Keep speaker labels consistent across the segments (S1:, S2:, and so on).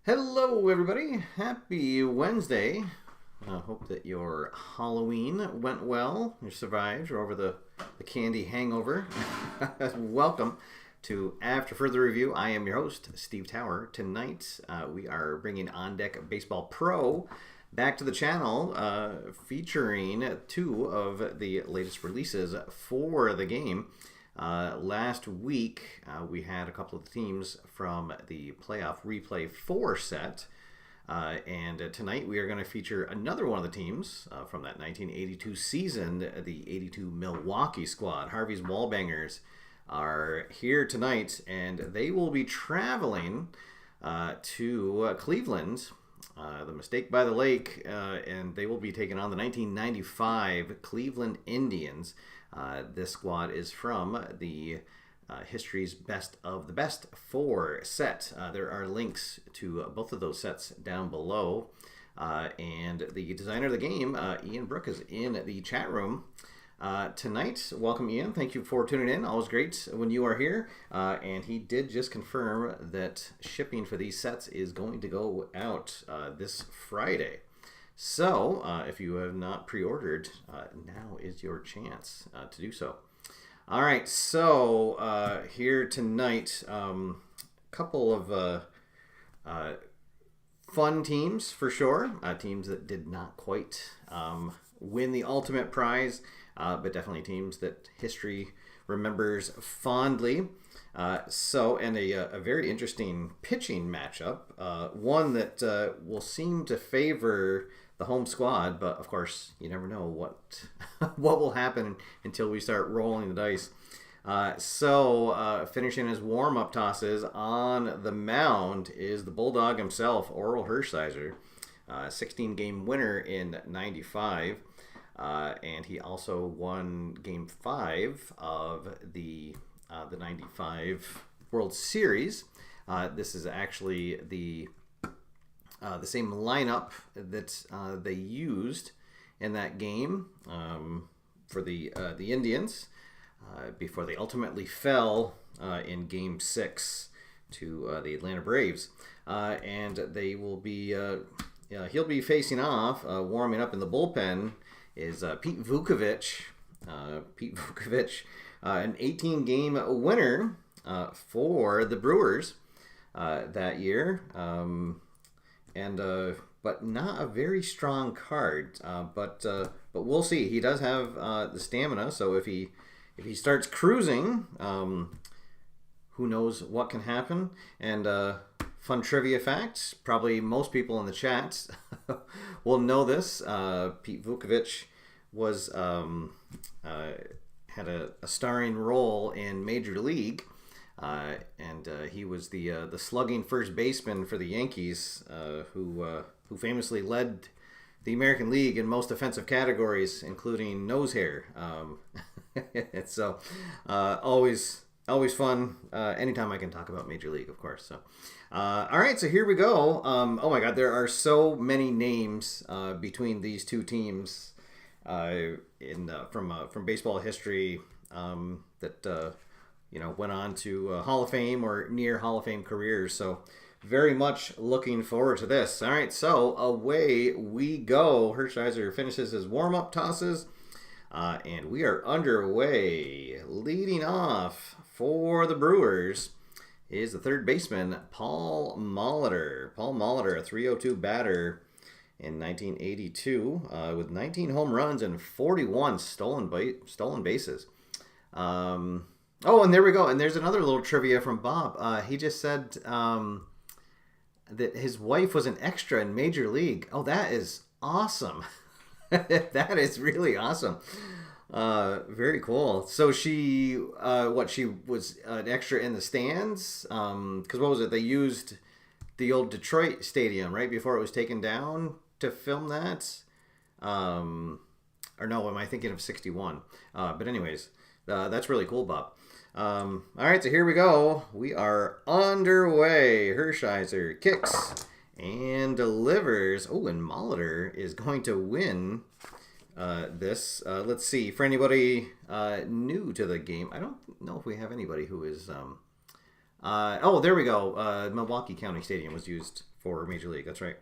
S1: Hello, everybody. Happy Wednesday. I hope that your Halloween went well. You survived. You're over the candy hangover. Welcome to After Further Review. I am your host, Steve Tower. Tonight, we are bringing On Deck Baseball Pro back to the channel, featuring two of the latest releases for the game. Last week, we had a couple of teams from the Playoff Replay 4 set, and tonight we are going to feature another one of the teams from that 1982 season, the 82 Milwaukee squad. Harvy's Wallbangers are here tonight, and they will be traveling to Cleveland, the Mistake by the Lake, and they will be taking on the 1995 Cleveland Indians. This squad is from the History's Best of the Best 4 set. There are links to both of those sets down below. And the designer of the game, Ian Brook, is in the chat room tonight. Welcome, Ian. Thank you for tuning in. Always great when you are here. And he did just confirm that shipping for these sets is going to go out this Friday. So, if you have not pre-ordered, now is your chance to do so. All right, so here tonight, a couple of fun teams for sure. Teams that did not quite win the ultimate prize, but definitely teams that history remembers fondly. And a very interesting pitching matchup, one that will seem to favor the home squad, but of course you never know what what will happen until we start rolling the dice. Finishing his warm-up tosses on the mound is the Bulldog himself, Orel Hershiser, 16-game winner in '95, and he also won Game 5 of the '95 World Series. This is actually the same lineup that they used in that game for the Indians before they ultimately fell in Game 6 to the Atlanta Braves. And they will be he'll be facing off, warming up in the bullpen is Pete Vukovich. An 18-game winner for the Brewers that year. But not a very strong card. But we'll see. He does have the stamina, so if he starts cruising, who knows what can happen. And fun trivia fact: probably most people in the chat will know this. Pete Vukovich was had a starring role in Major League. He was the slugging first baseman for the Yankees, who famously led the American League in most offensive categories, including nose hair. So always fun. Anytime I can talk about Major League, of course. So all right, so here we go. Oh my God, there are so many names between these two teams from baseball history that. Went on to Hall of Fame or near Hall of Fame careers. So very much looking forward to this. All right, so away we go. Hershiser finishes his warm-up tosses, and we are underway. Leading off for the Brewers is the third baseman, Paul Molitor. Paul Molitor, a .302 batter in 1982 with 19 home runs and 41 stolen bases. Oh, and there we go. And there's another little trivia from Bob. He just said that his wife was an extra in Major League. Oh, that is awesome. That is really awesome. Very cool. So she was an extra in the stands? Because what was it? They used the old Detroit stadium, right, before it was taken down to film that? Or no, am I thinking of 61? But anyways, that's really cool, Bob. All right, so here we go. We are underway. Hershiser kicks and delivers. Oh, and Molitor is going to win this. Let's see. For anybody new to the game, I don't know if we have anybody who is Oh, there we go. Milwaukee County Stadium was used for Major League. That's right.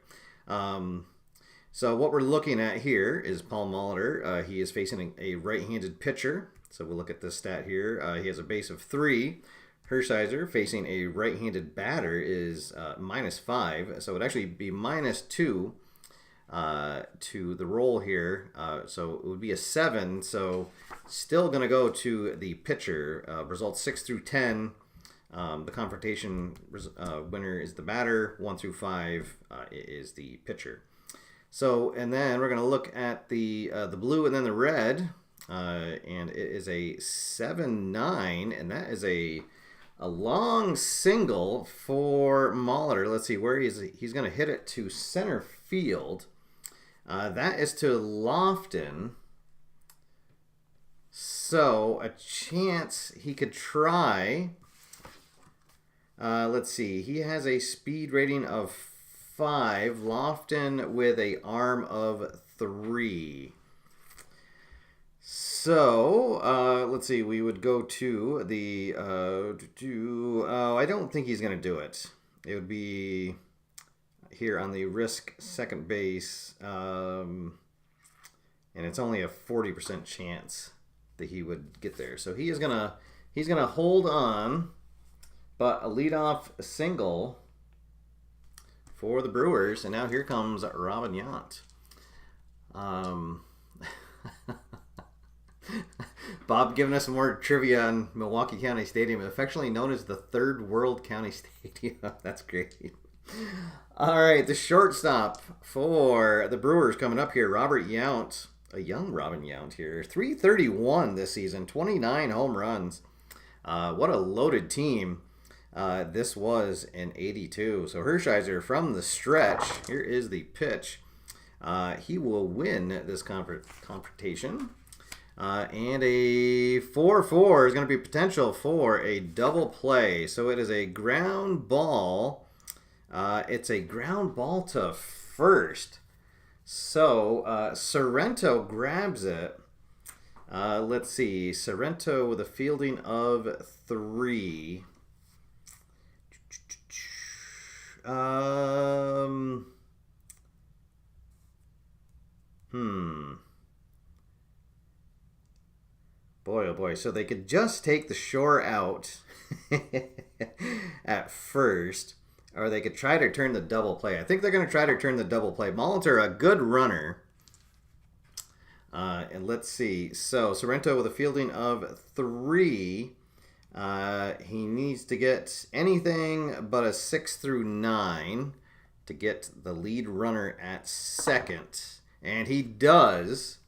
S1: So what we're looking at here is Paul Molitor. He is facing a right-handed pitcher. So we'll look at this stat here. He has a base of 3. Hershiser facing a right-handed batter is -5. So it would actually be -2 to the roll here. So it would be a 7. So still going to go to the pitcher. Results 6 through 10. The confrontation winner is the batter. 1 through 5 is the pitcher. So, and then we're going to look at the blue and then the red. And it is a 7-9. And that is a long single for Molitor. Let's see where he's going to hit it to center field. That is to Lofton. So a chance he could try. Let's see. He has a speed rating of 5. Lofton with a arm of 3. So, let's see, we would go to the, I don't think he's going to do it. It would be here on the risk second base, and it's only a 40% chance that he would get there. So he's gonna hold on, but a leadoff single for the Brewers, and now here comes Robin Yount. Bob giving us more trivia on Milwaukee County Stadium, affectionately known as the Third World County Stadium. That's great. All right, the shortstop for the Brewers coming up here, Robert Yount, a young Robin Yount here, 331 this season, 29 home runs. What a loaded team this was in 82. So Hershiser from the stretch. Here is the pitch. He will win this confrontation. And a 4-4 is going to be potential for a double play. So it is a ground ball. It's a ground ball to first. So Sorrento grabs it. Let's see. Sorrento with a fielding of 3. Boy, oh boy. So they could just take the shore out at first, or they could try to turn the double play. I think they're going to try to turn the double play. Molitor, a good runner. And let's see. So Sorrento with a fielding of 3. He needs to get anything but a 6 through 9 to get the lead runner at second. And he does.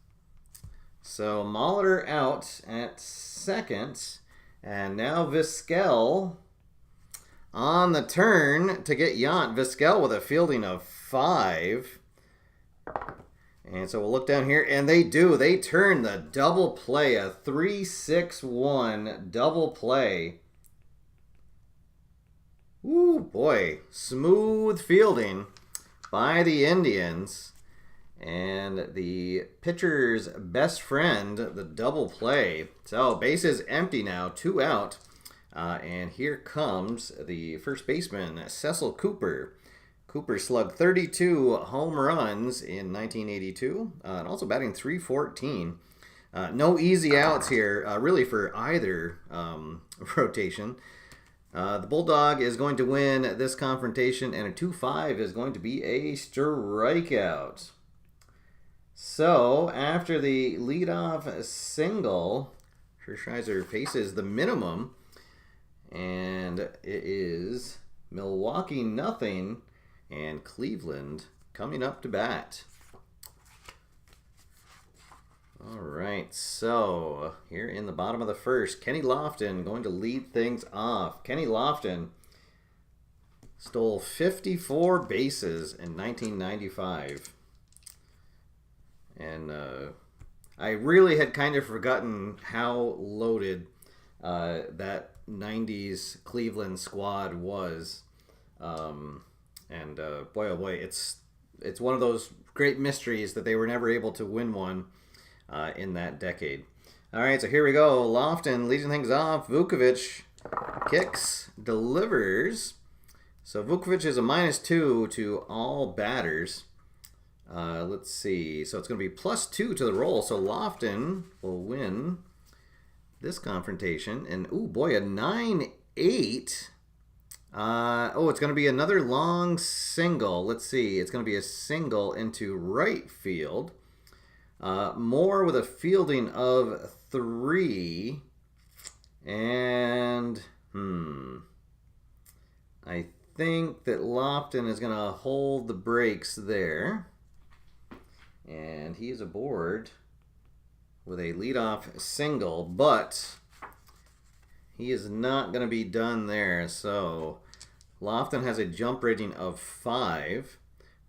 S1: So Molitor out at second. And now Vizquel on the turn to get Yount. Vizquel with a fielding of 5. And so we'll look down here, and they do. They turn the double play, a 3-6-1 double play. Ooh, boy. Smooth fielding by the Indians. And the pitcher's best friend, the double play. So base is empty now, 2 out. And here comes the first baseman, Cecil Cooper. Cooper slugged 32 home runs in 1982, and also batting .314. No easy outs here, really, for either rotation. The Bulldog is going to win this confrontation, and a 2-5 is going to be a strikeout. So, after the leadoff single, Hershiser faces the minimum, and it is Milwaukee nothing, and Cleveland coming up to bat. All right, so here in the bottom of the first, Kenny Lofton going to lead things off. Kenny Lofton stole 54 bases in 1995. And I really had kind of forgotten how loaded that 90s Cleveland squad was. And boy, oh boy, it's one of those great mysteries that they were never able to win one in that decade. All right, so here we go. Lofton leading things off. Vukovic kicks, delivers. So Vukovic is a -2 to all batters. Let's see. So it's going to be +2 to the roll. So Lofton will win this confrontation. And, oh boy, a 9-8. Oh, it's going to be another long single. Let's see. It's going to be a single into right field. Moore with a fielding of 3. And, I think that Lofton is going to hold the brakes there. And he is aboard with a leadoff single, but he is not going to be done there. So Lofton has a jump rating of 5.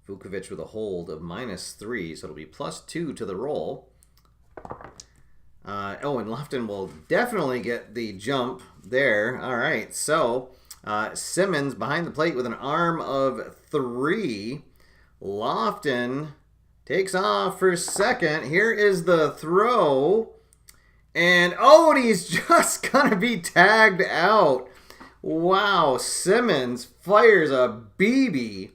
S1: Vukovic with a hold of -3, so it'll be +2 to the roll. Oh, and Lofton will definitely get the jump there. All right, so Simmons behind the plate with an arm of 3. Lofton takes off for second. Here is the throw. And, oh, he's just going to be tagged out. Wow, Simmons fires a BB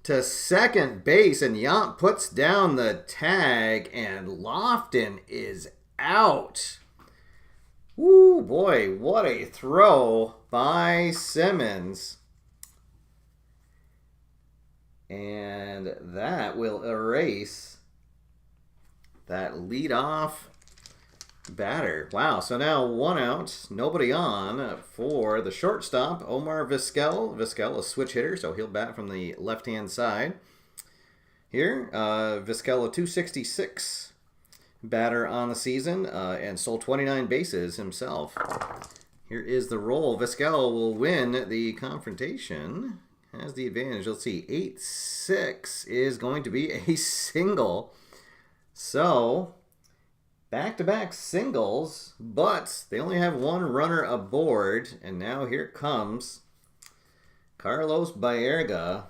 S1: to second base, and Yamp puts down the tag, and Lofton is out. Woo, boy, what a throw by Simmons. And that will erase that leadoff batter. Wow, so now 1 out, nobody on for the shortstop, Omar Vizquel. Vizquel, a switch hitter, so he'll bat from the left-hand side. Here, Vizquel, a .266 batter on the season, and stole 29 bases himself. Here is the roll. Vizquel will win the confrontation. Has the advantage. Let's see, 8-6 is going to be a single. So back-to-back singles, but they only have 1 runner aboard, and now here comes Carlos Baerga.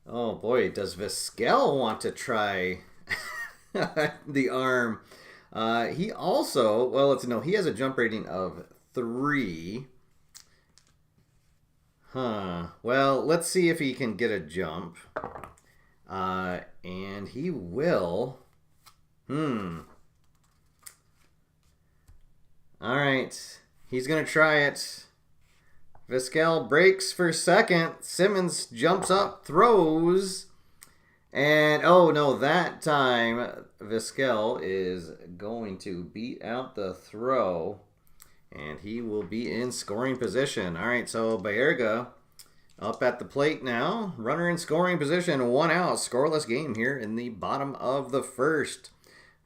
S1: Oh boy, does Vizquel want to try the arm? He also, well, he has a jump rating of 3. Well, let's see if he can get a jump. And he will. All right. He's going to try it. Vizquel breaks for second. Simmons jumps up, throws. And, oh no, that time Vizquel is going to beat out the throw. And he will be in scoring position. All right, so Baerga up at the plate now. Runner in scoring position, 1 out. Scoreless game here in the bottom of the first.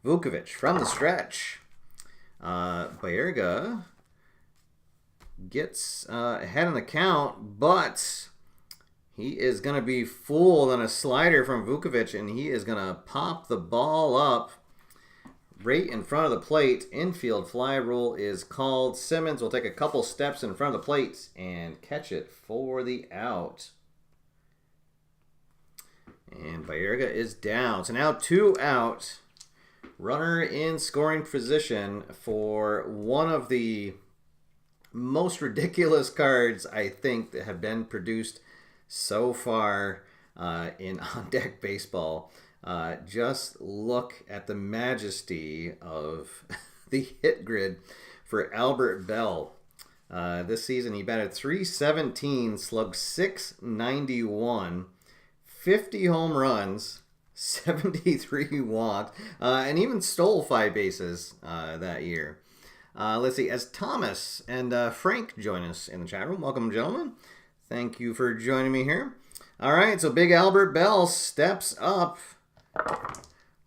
S1: Vukovic from the stretch. Baerga gets ahead in the count, but he is going to be fooled on a slider from Vukovic, and he is going to pop the ball up right in front of the plate. Infield fly rule is called. Simmons will take a couple steps in front of the plate and catch it for the out. And Baerga is down. So now 2 out. Runner in scoring position for one of the most ridiculous cards, I think, that have been produced so far in on-deck baseball. Just look at the majesty of the hit grid for Albert Bell. This season he batted .317, slugged .691, 50 home runs, 73 walk, and even stole 5 bases that year. Let's see, as Thomas and Frank join us in the chat room. Welcome, gentlemen. Thank you for joining me here. All right, so Big Albert Bell steps up.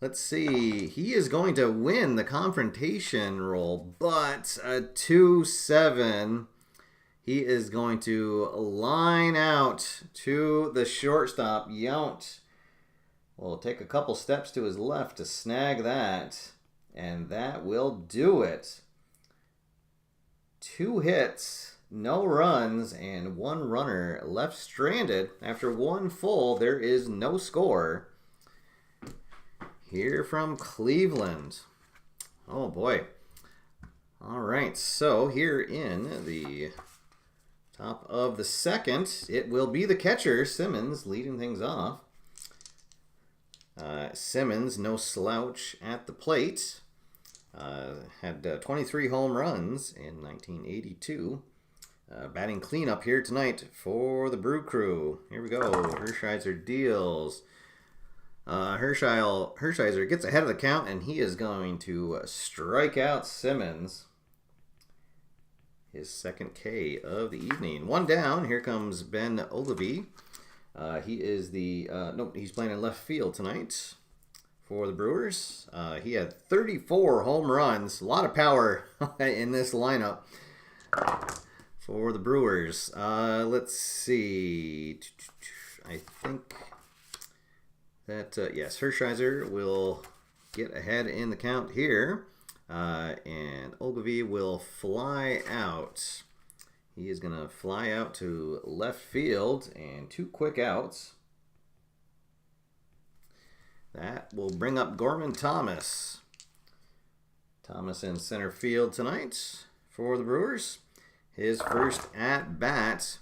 S1: Let's see. He is going to win the confrontation roll, but a 2-7. He is going to line out to the shortstop. Yount will take a couple steps to his left to snag that, and that will do it. 2 hits, no runs, and 1 runner left stranded. After 1 full, there is no score. Here from Cleveland. Oh boy. All right, so here in the Top of the second, it will be the catcher, Simmons, leading things off. Simmons, no slouch at the plate. Had 23 home runs in 1982. Batting cleanup here tonight for the Brew Crew. Here we go. Hershiser deals. Hershiser gets ahead of the count, and he is going to strike out Simmons. His second K of the evening. One down. Here comes Ben Ogilvie. He is the he's playing in left field tonight for the Brewers. He had 34 home runs. A lot of power in this lineup for the Brewers. Let's see. I think that yes, Hershiser will get ahead in the count here. And Ogilvie will fly out. He is going to fly out to left field, and 2 quick outs. That will bring up Gorman Thomas. Thomas in center field tonight for the Brewers. His first at bat.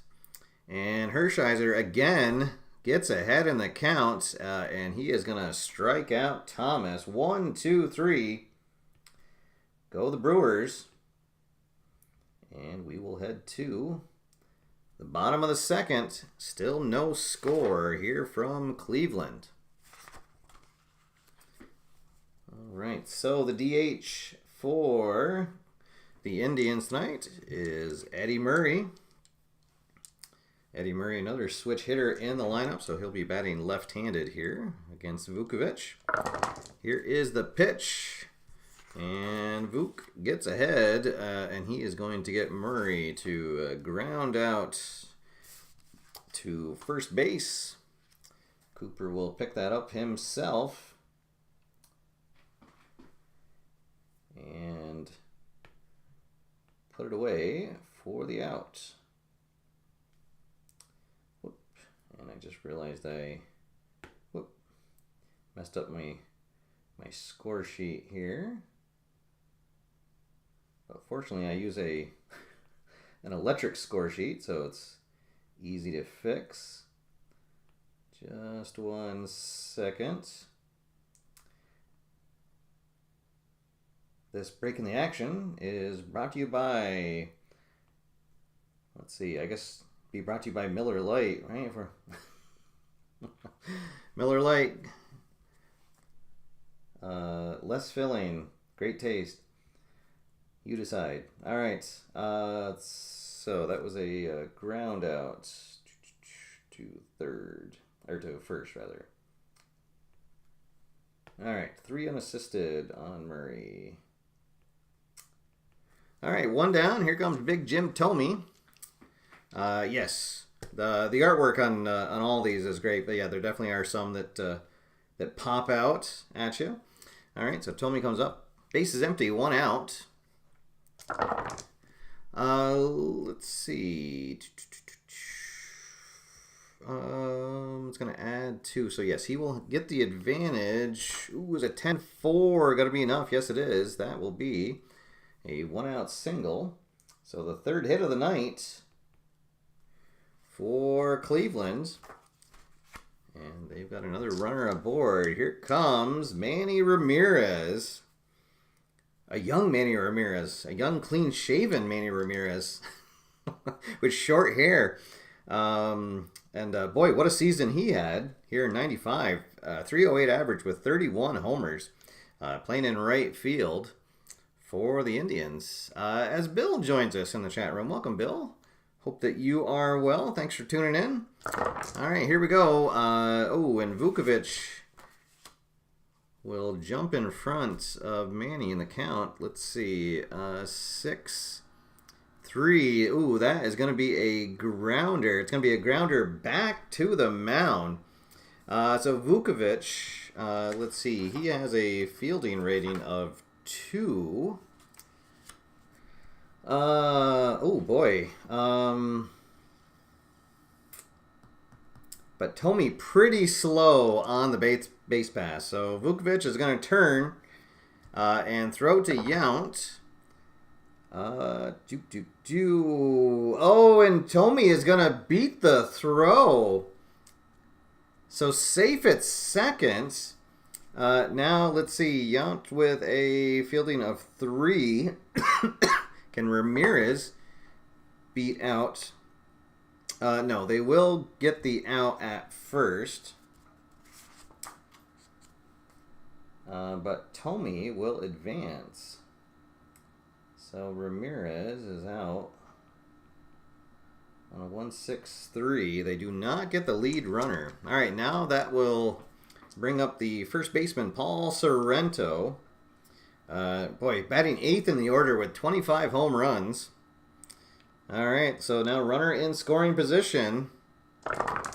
S1: And Hershiser again gets ahead in the count, and he is going to strike out Thomas. 1, 2, 3. Go the Brewers. And we will head to the bottom of the second. Still no score here from Cleveland. All right, so the DH for the Indians tonight is Eddie Murray. Eddie Murray, another switch hitter in the lineup, so he'll be batting left-handed here against Vukovic. Here is the pitch. And Vuk gets ahead, and he is going to get Murray to ground out to first base. Cooper will pick that up himself. And put it away for the out. Whoop. And I just realized I messed up my score sheet here. But fortunately, I use an electric score sheet, so it's easy to fix. Just 1 second. This break in the action is brought to you by, let's see, I guess be brought to you by Miller Lite, right? For Miller Lite, less filling, great taste. You decide. All right. So that was a ground out to third, or to first, rather. All right. 3 unassisted on Murray. All right. 1 down. Here comes Big Jim Thome. Yes. The artwork on all these is great, but yeah, there definitely are some that pop out at you. All right. So Thome comes up. Base is empty. 1 out. Let's see. It's going to add 2. So, yes, he will get the advantage. Ooh, is it 10-4? Got to be enough. Yes, it is. That will be a 1-out single. So, the third hit of the night for Cleveland. And they've got another runner aboard. Here comes Manny Ramirez. A young Manny Ramirez, a young, clean-shaven Manny Ramirez with short hair. Boy, what a season he had here in 95. 308 average with 31 homers. Playing in right field for the Indians. As Bill joins us in the chat room. Welcome, Bill. Hope that you are well. Thanks for tuning in. All right, here we go. And Vukovic will jump in front of Manny in the count. Let's see. 6-3. Ooh, that is going to be a grounder. It's going to be a grounder back to the mound. So Vukovic, let's see. He has a fielding rating of 2. Oh, boy. But Thome pretty slow on the base pass. So Vukovic is going to turn and throw to Yount. Oh, and Tommy is going to beat the throw. So safe at second. Now let's see. Yount with a fielding of 3. Can Ramirez beat out? No, they will get the out at first. But Tommy will advance. So Ramirez is out on a 1-6-3. They do not get the lead runner. All right, now that will bring up the first baseman, Paul Sorrento. Boy, batting 8th in the order with 25 home runs. All right, so now runner in scoring position.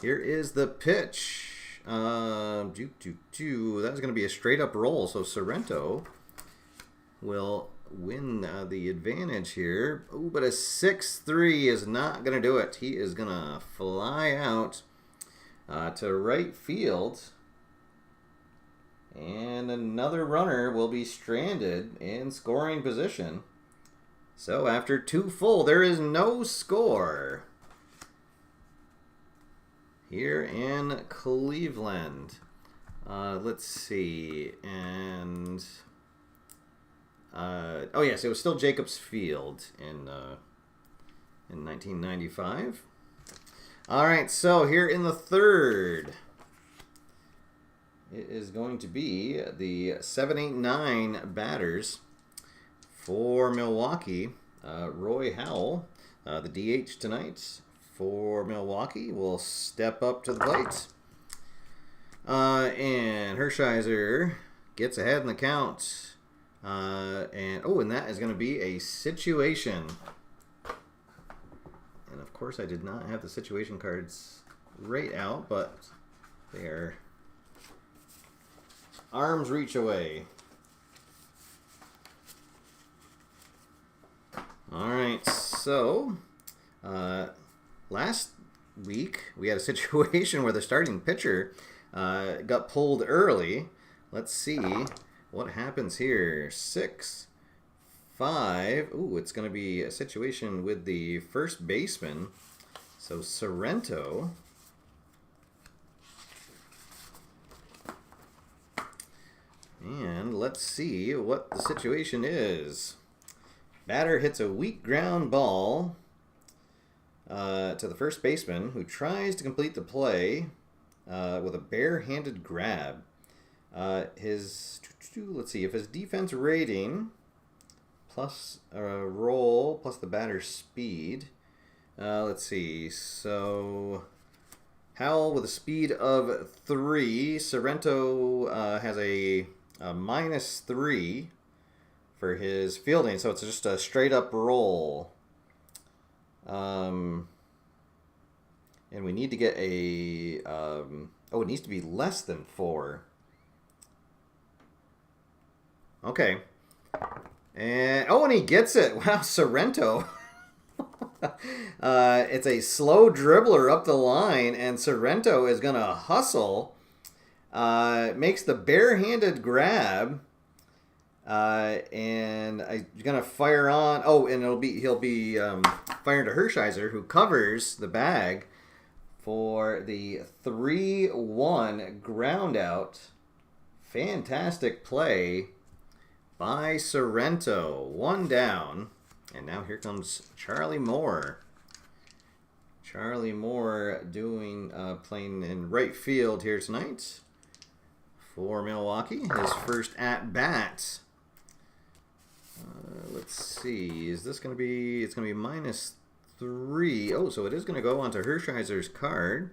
S1: Here is the pitch. That was going to be a straight up roll, so Sorrento will win the advantage here. Ooh, but a 6-3 is not going to do it. He is going to fly out to right field. And another runner will be stranded in scoring position. So after 2 full, there is no score here in Cleveland. Let's see. And oh yes, it was still Jacobs Field in 1995. All right, so here in the third, it is going to be the 7-8-9 batters for Milwaukee. Roy Howell, the DH tonight for Milwaukee, will step up to the plate. And Hershiser gets ahead in the count. And that is going to be a situation. And of course, I did not have the situation cards right out, but they are arm's reach away. All right, so last week we had a situation where the starting pitcher got pulled early. Let's see what happens here. 6-5. Ooh, it's going to be a situation with the first baseman. So Sorrento. And let's see what the situation is. Batter hits a weak ground ball to the first baseman, who tries to complete the play with a bare-handed grab. Let's see, if his defense rating plus roll plus the batter's speed. Let's see, so Howell with a speed of 3. Sorrento has a -3 for his fielding, so it's just a straight up roll. And we need to get a it needs to be less than 4. Okay. And he gets it. Wow, Sorrento. It's a slow dribbler up the line, and Sorrento is gonna hustle. Makes the bare-handed grab. And I'm gonna fire on. Oh, and he'll be firing to Hershiser, who covers the bag for the 3-1 ground out. Fantastic play by Sorrento. 1 down, and now here comes Charlie Moore. Charlie Moore playing in right field here tonight for Milwaukee. His first at bat. Let's see. Is this going to be... It's going to be -3. Oh, so it is going to go onto Hershiser's card.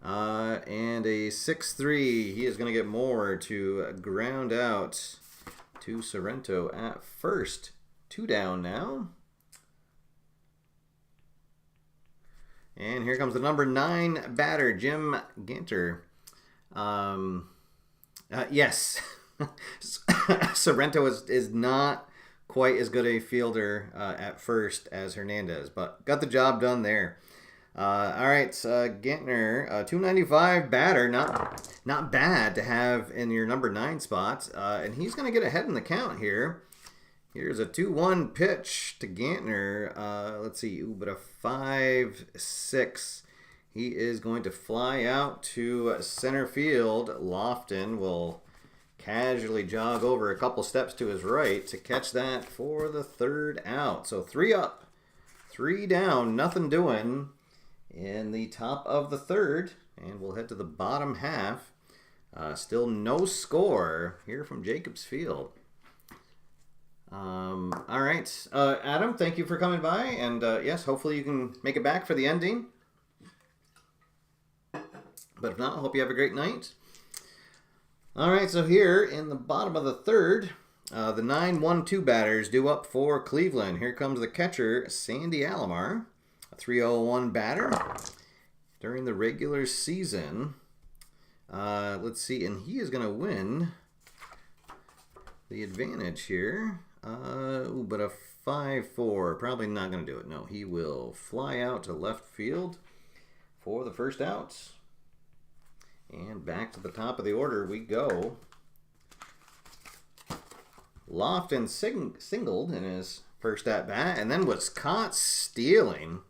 S1: And a 6-3. He is going to get more to ground out to Sorrento at first. 2 down now. And here comes the number 9 batter, Jim Ginter. Yes. Sorrento is not quite as good a fielder at first as Hernandez, but got the job done there. All right, Gantner, 295 batter, not bad to have in your number 9 spot, and he's going to get ahead in the count here. Here's a 2-1 pitch to Gantner. Let's see, but a 5-6. He is going to fly out to center field. Lofton will casually jog over a couple steps to his right to catch that for the 3rd out. So 3 up, 3 down, nothing doing in the top of the 3rd. And we'll head to the bottom half. Still no score here from Jacobs Field. All right, Adam, thank you for coming by, and yes, hopefully you can make it back for the ending. But if not, I hope you have a great night. All right, so here in the bottom of the 3rd, the 9-1-2 batters due up for Cleveland. Here comes the catcher, Sandy Alomar, a 301 batter during the regular season. Let's see, and he is going to win the advantage here. But a 5-4, probably not going to do it. No, he will fly out to left field for the 1st out. And back to the top of the order we go. Lofton singled in his first at-bat and then was caught stealing,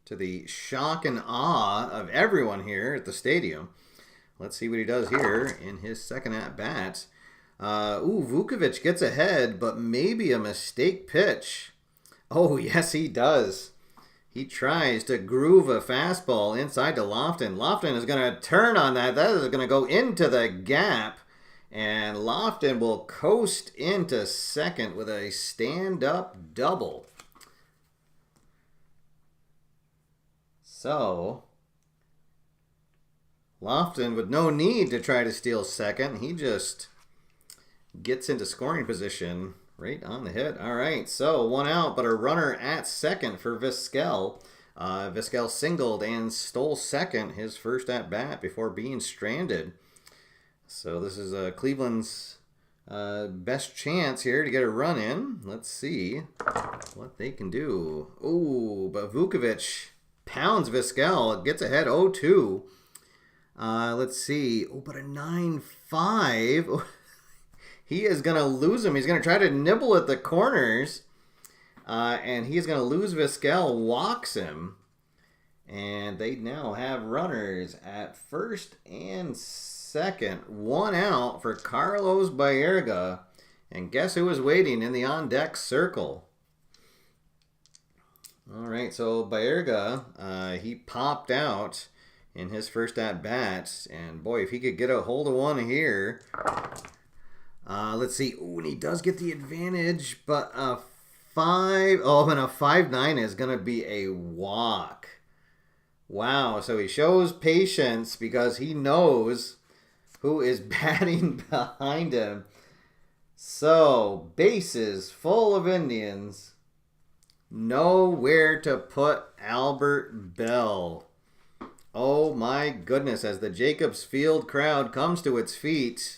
S1: to the shock and awe of everyone here at the stadium. Let's see what he does here in his 2nd at-bat. Vukovic gets ahead, but maybe a mistake pitch. Oh, yes, he does. He tries to groove a fastball inside to Lofton. Lofton is going to turn on that. That is going to go into the gap. And Lofton will coast into second with a stand-up double. So, Lofton with no need to try to steal second. He just gets into scoring position right on the hit. All right, so 1 out, but a runner at second for Vizquel. Vizquel singled and stole second his first at-bat before being stranded. So this is Cleveland's best chance here to get a run in. Let's see what they can do. Oh, but Vukovic pounds Vizquel. Gets ahead 0-2. Let's see. Oh, but a 9-5. He is going to lose him. He's going to try to nibble at the corners. And he's going to lose Vizquel. Walks him. And they now have runners at first and second. 1 out for Carlos Baerga. And guess who was waiting in the on-deck circle? All right, so Baerga, he popped out in his first at-bat. And boy, if he could get a hold of one here. Let's see. Ooh, and he does get the advantage, but a 5-9 is going to be a walk. Wow, so he shows patience because he knows who is batting behind him. So, bases full of Indians. Nowhere to put Albert Bell. Oh my goodness, as the Jacobs Field crowd comes to its feet.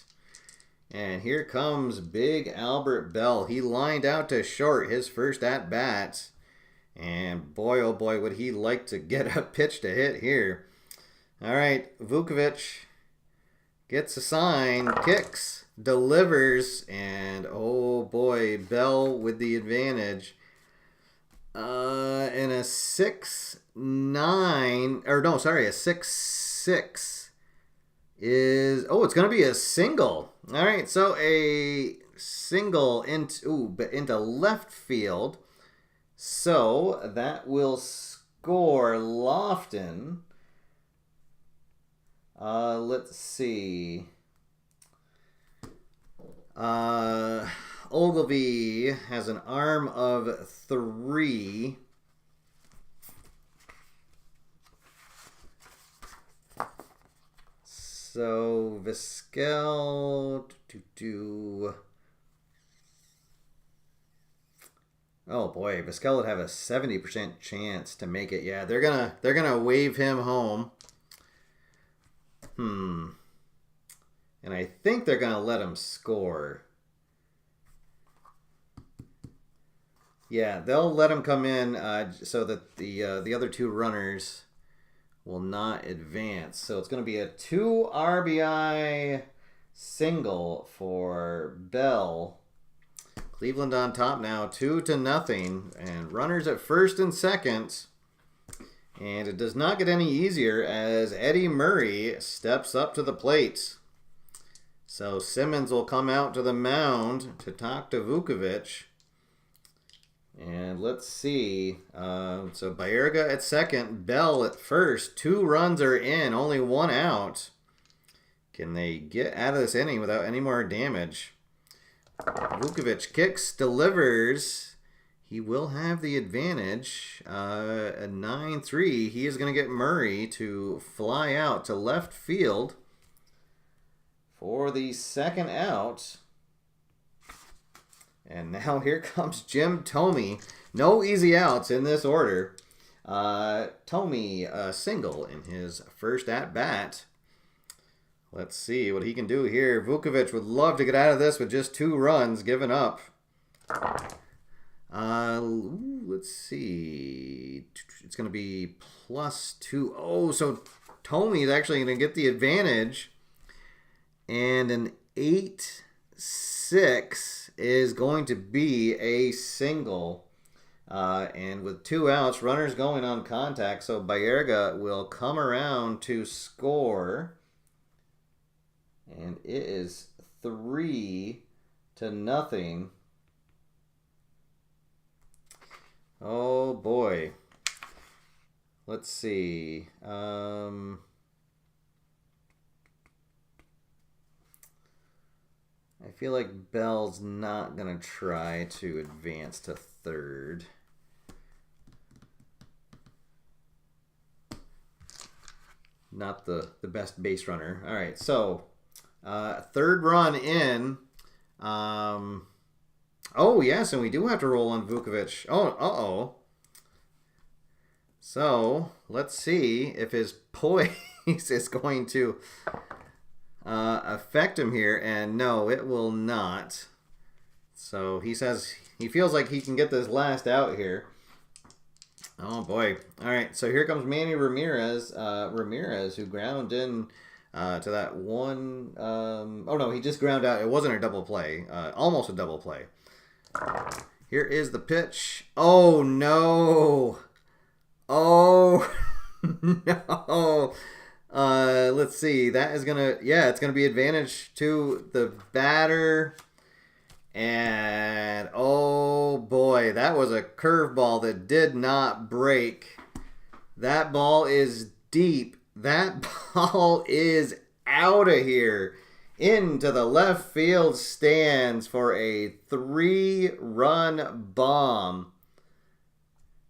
S1: And here comes big Albert Bell. He lined out to short his first at-bat. And boy, oh boy, would he like to get a pitch to hit here. All right, Vukovic gets a sign, kicks, delivers, and oh boy, Bell with the advantage. And a 6-9, or no, sorry, a 6-6 is, oh, it's going to be a single. All right, so a single into left field. So that will score Lofton. Let's see. Ogilvy has an arm of 3. So Vizquel Oh boy, Vizquel would have a 70% chance to make it. Yeah, they're gonna wave him home. And I think they're gonna let him score. Yeah, they'll let him come in so that the other 2 runners will not advance. So it's going to be a 2 RBI single for Bell. Cleveland on top now, 2-0, and runners at first and second. And it does not get any easier as Eddie Murray steps up to the plate. So Simmons will come out to the mound to talk to Vukovic. And let's see. So Baerga at second, Bell at first. 2 runs are in, only 1 out. Can they get out of this inning without any more damage? Vukovic kicks, delivers. He will have the advantage. At 9-3, he is going to get Murray to fly out to left field for the second out. And now here comes Jim Thome. No easy outs in this order. Thome a single in his first at-bat. Let's see what he can do here. Vukovic would love to get out of this with just 2 runs given up. Let's see. It's going to be +2. Oh, so Thome is actually going to get the advantage. And an 8-6 is going to be a single. And with 2 outs, runners going on contact. So Baerga will come around to score. And it is 3-0. Oh boy. Let's see. I feel like Bell's not going to try to advance to third. Not the best base runner. All right, so third run in. Oh, yes, and we do have to roll on Vukovic. Oh, uh-oh. So, let's see if his poise is going to affect him here. And no, it will not. So, he says he feels like he can get this last out here. Oh, boy. All right, so here comes Manny Ramirez. Ramirez, who ground in to that one. Oh, no, he just ground out. It wasn't a double play. Almost a double play. Here is the pitch. Oh, no. Oh, no. Let's see. That is going to, yeah, it's going to be advantage to the batter. And, oh, boy, that was a curveball that did not break. That ball is deep. That ball is out of here. Into the left field stands for a 3-run bomb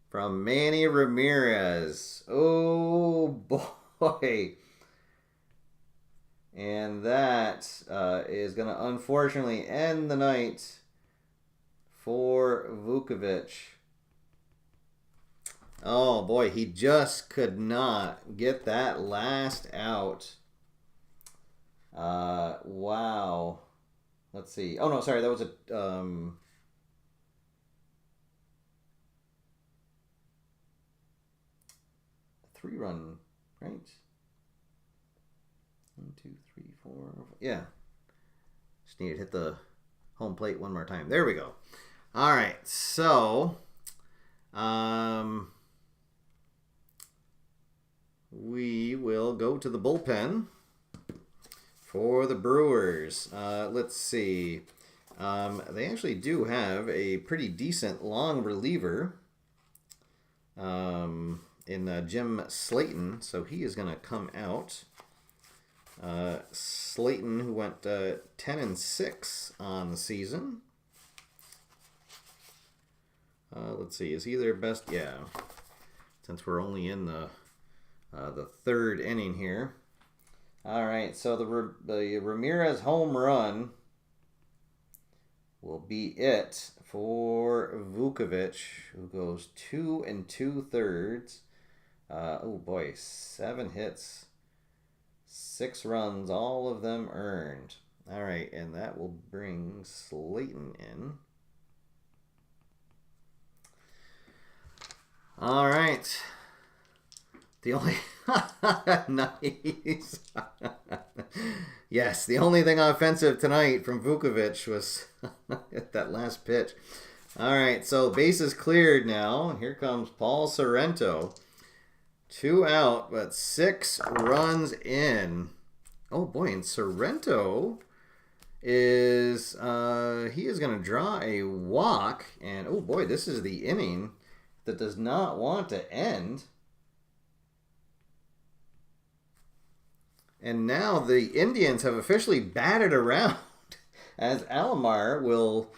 S1: from Manny Ramirez. Oh, boy. And that is going to unfortunately end the night for Vukovic. Oh, boy, he just could not get that last out. Wow. Let's see. Oh, no, sorry. That was a 3-run, right? 1, 2, 3, 4. Yeah. Just need to hit the home plate one more time. There we go. All right. So, we will go to the bullpen for the Brewers. Let's see. They actually do have a pretty decent long reliever in Jim Slayton, so he is going to come out. Slayton, who went 10-6 on the season. Let's see. Is he their best? Yeah. Since we're only in the third inning here. All right, so the Ramirez home run will be it for Vukovic, who goes 2 2/3. Oh boy, 7 hits, 6 runs, all of them earned. All right, and that will bring Slayton in. All right. The only nice. Yes, the only thing offensive tonight from Vukovic was that last pitch. All right, so bases cleared now. And here comes Paul Sorrento. 2 out, but 6 runs in. Oh boy, and Sorrento is he is going to draw a walk, and oh boy, this is the inning that does not want to end. And now the Indians have officially batted around as Alomar will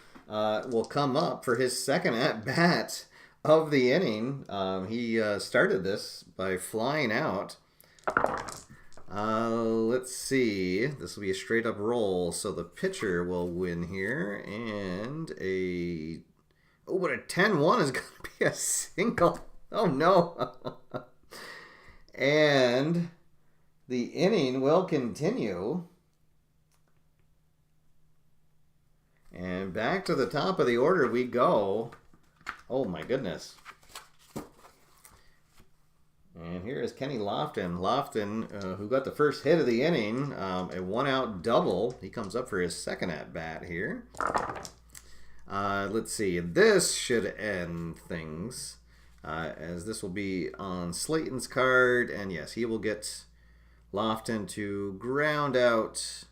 S1: come up for his second at-bat of the inning. He started this by flying out. Let's see. This will be a straight-up roll, so the pitcher will win here. And but a 10-1 is going to be a single. Oh, no. And the inning will continue. And back to the top of the order we go. Oh my goodness. And here is Kenny Lofton. Lofton, who got the first hit of the inning, a 1-out double. He comes up for his second at-bat here. Let's see. This should end things, as this will be on Slayton's card. And yes, he will get Lofton to ground out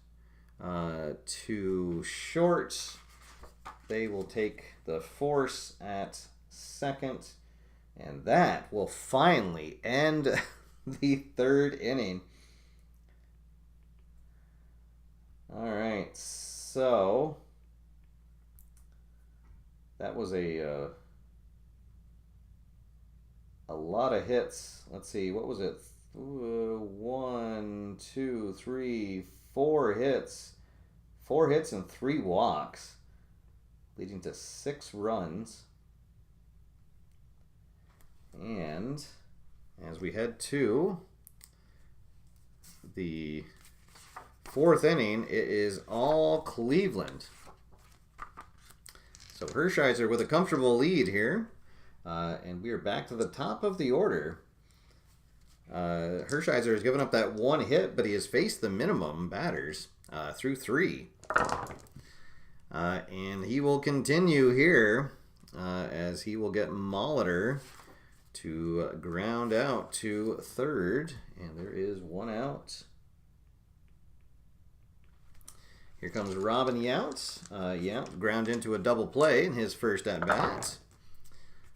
S1: to short. They will take the force at second, and that will finally end the third inning. All right, so that was a lot of hits. Let's see, what was it? 1, 2, 3, 4 hits. 4 hits and 3 walks, leading to 6 runs. And as we head to the 4th inning, it is all Cleveland. So Hershiser with a comfortable lead here. And we are back to the top of the order. Hershiser has given up that 1 hit, but he has faced the minimum batters through 3. And he will continue here as he will get Molitor to ground out to third. And there is 1 out. Here comes Robin Yount. Yount ground into a double play in his first at-bat.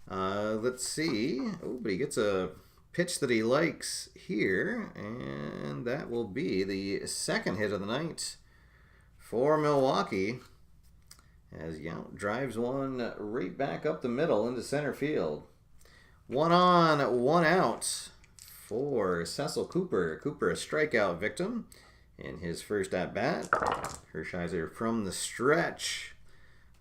S1: Let's see. Oh, but he gets a pitch that he likes here, and that will be the second hit of the night for Milwaukee, as Yount drives one right back up the middle into center field. 1 on, 1 out for Cecil Cooper. Cooper, a strikeout victim in his first at-bat. Hershiser from the stretch.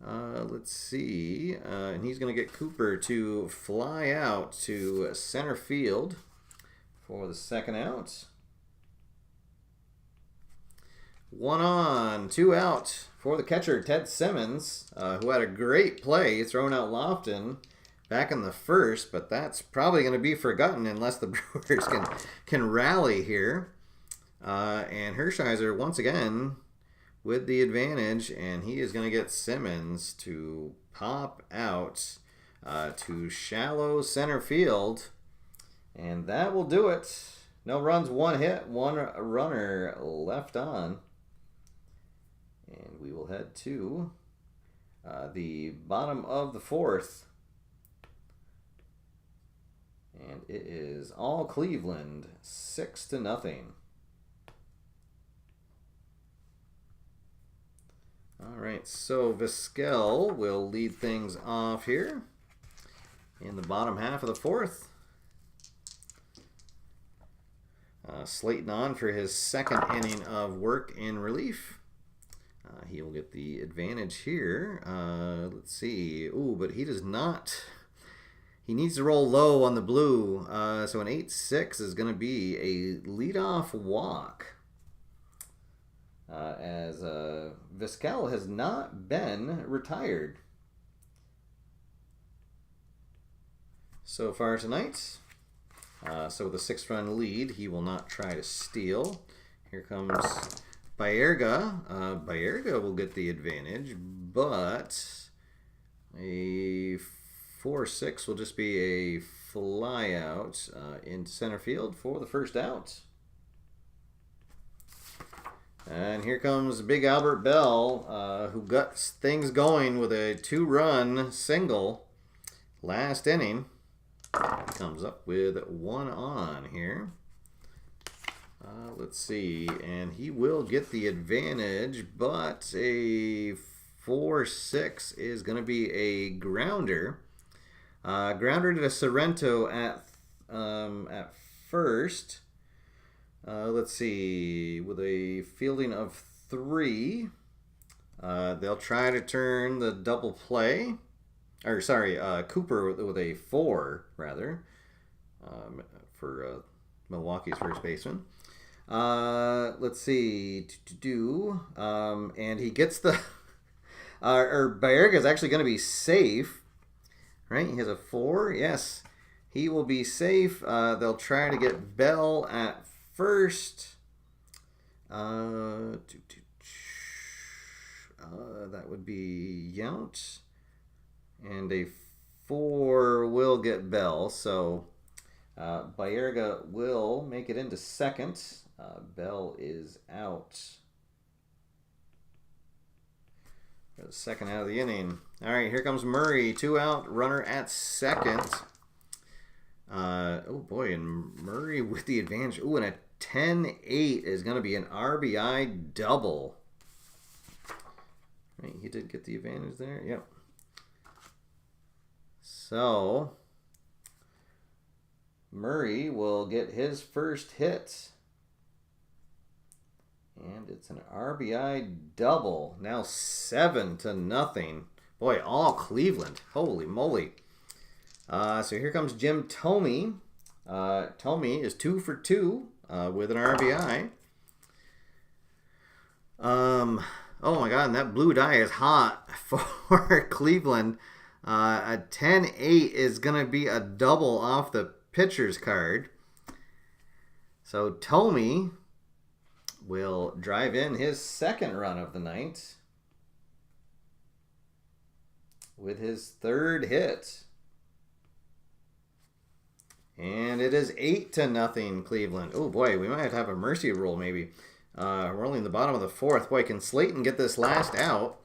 S1: Let's see. And he's going to get Cooper to fly out to center field for the second out. 1 on, 2 out for the catcher, Ted Simmons, who had a great play throwing out Lofton back in the first, but that's probably going to be forgotten unless the Brewers can rally here. And Hershiser once again with the advantage, and he is going to get Simmons to pop out to shallow center field, and that will do it. No runs, 1 hit, 1 runner left on. And we will head to the bottom of the 4th. And it is all Cleveland, 6-0. All right, so Vizquel will lead things off here in the bottom half of the 4th. Slayton on for his second inning of work in relief. He will get the advantage here. Let's see. Ooh, but he does not. He needs to roll low on the blue. So an 8-6 is going to be a leadoff walk. As Vizquel has not been retired so far tonight. So with a 6-run lead, he will not try to steal. Here comes Baerga. Baerga will get the advantage, but a 4-6 will just be a fly out in center field for the first out. And here comes Big Albert Bell, who got things going with a 2-run single last inning. Comes up with 1 on here. Let's see, and he will get the advantage, but a 4-6 is going to be a grounder. Grounder to Sorrento at first. Let's see, with a fielding of 3, they'll try to turn the double play. Or sorry, Cooper with a 4 rather for Milwaukee's first baseman. Let's see, and he gets the or Baerga is actually going to be safe, right? He has a 4. Yes, he will be safe. They'll try to get Bell at first. That would be Yount. And a 4 will get Bell. So Baerga will make it into second. Bell is out. The second out of the inning. All right, here comes Murray. 2 out, runner at second. Oh boy, and Murray with the advantage. Ooh, and a 10-8 is going to be an RBI double. Right, he did get the advantage there. Yep. So Murray will get his first hit. And it's an RBI double. Now 7-0. Boy, all Cleveland. Holy moly. So here comes Jim Thome. Thome is 2 for 2 with an RBI. Oh my God, and that blue die is hot for Cleveland. A 10-8 is going to be a double off the pitcher's card. So Thome will drive in his second run of the night with his 3rd hit. And it is 8-0 Cleveland. Oh boy, we might have a mercy rule maybe. We're only in the bottom of the 4th. Boy, can Slayton get this last out?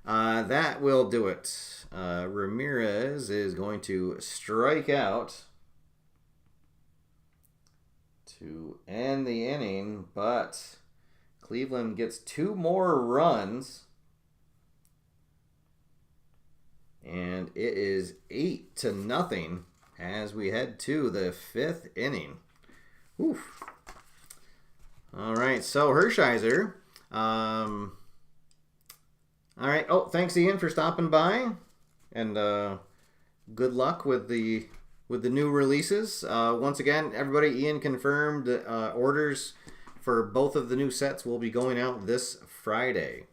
S1: That will do it. Ramirez is going to strike out to end the inning, but Cleveland gets 2 more runs, and it is 8-0 as we head to the 5th inning. Oof. All right, so Hershiser. All right. Oh, thanks Ian for stopping by, and good luck with the new releases. Once again, everybody, Ian confirmed orders for both of the new sets will be going out this Friday.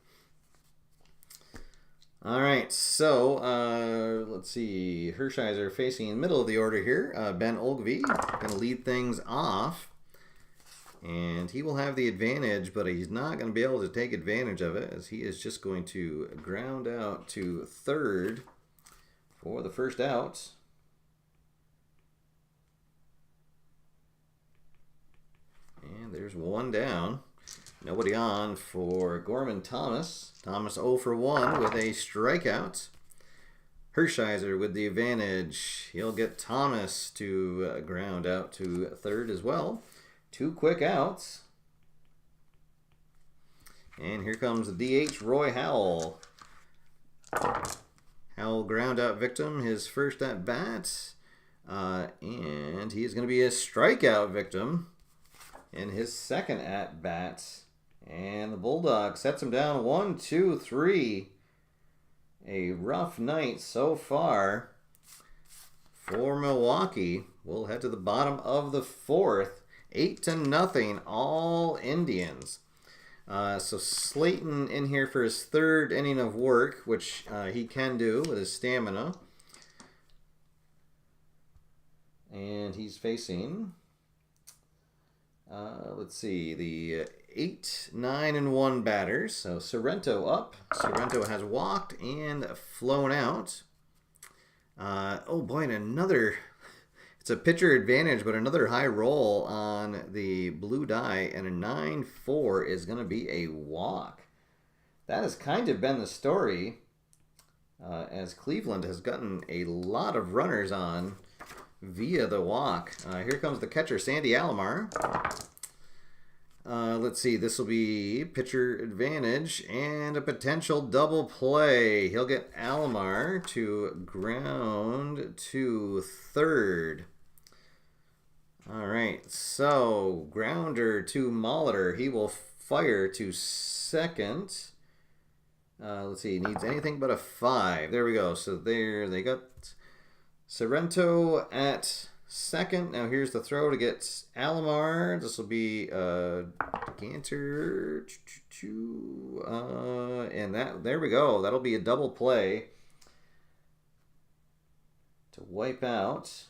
S1: All right, so let's see. Hershiser facing in the middle of the order here. Ben Olgvie going to lead things off. And he will have the advantage, but he's not going to be able to take advantage of it, as he is just going to ground out to 3rd for the first out. And there's 1 down. Nobody on for Gorman Thomas. Thomas 0 for 1 with a strikeout. Hershiser with the advantage. He'll get Thomas to ground out to 3rd as well. 2 quick outs. And here comes the DH, Roy Howell. Howell ground out victim, his first at bat. And he is going to be a strikeout victim in his second at bat. And the Bulldog sets him down 1, 2, 3. A rough night so far for Milwaukee. We'll head to the bottom of the 4th. 8-0, all Indians. So Slayton in here for his 3rd inning of work, which he can do with his stamina. And he's facing, let's see, the 8, 9, and 1 batters. So Sorrento up. Sorrento has walked and flown out. Oh boy, and another, it's a pitcher advantage, but another high roll on the blue die, and a 9-4 is going to be a walk. That has kind of been the story, as Cleveland has gotten a lot of runners on via the walk. Here comes the catcher, Sandy Alomar. Let's see, this will be pitcher advantage and a potential double play. He'll get Alomar to ground to third. All right, so grounder to Molitor. He will fire to second. Let's see, he needs anything but a 5. There we go. So there they got Sorrento at second. Now here's the throw to get Alomar. This will be Ganter. And there we go. That'll be a double play to wipe out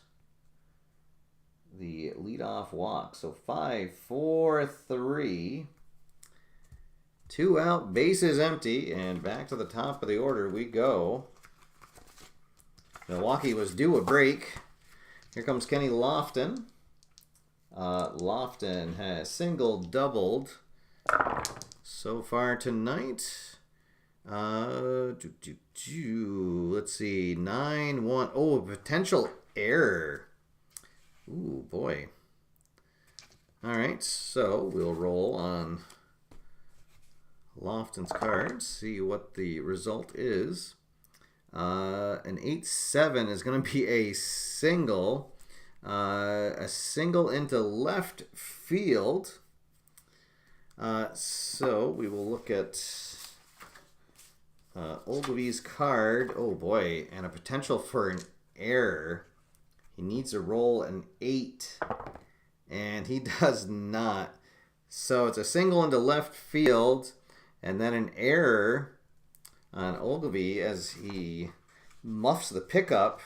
S1: the leadoff walk. So 5, 4, 3. 2 out, bases empty, and back to the top of the order we go. Milwaukee was due a break. Here comes Kenny Lofton. Lofton has single, doubled so far tonight. Let's see, 9-1. Oh, a potential error. Ooh, boy. All right, so we'll roll on Lofton's cards, see what the result is. An 8-7 is going to be a single into left field. So we will look at Ogilvy's card. Oh boy, and a potential for an error. He needs to roll an 8, and he does not. So it's a single into left field, and then an error on Ogilvy as he muffs the pickup,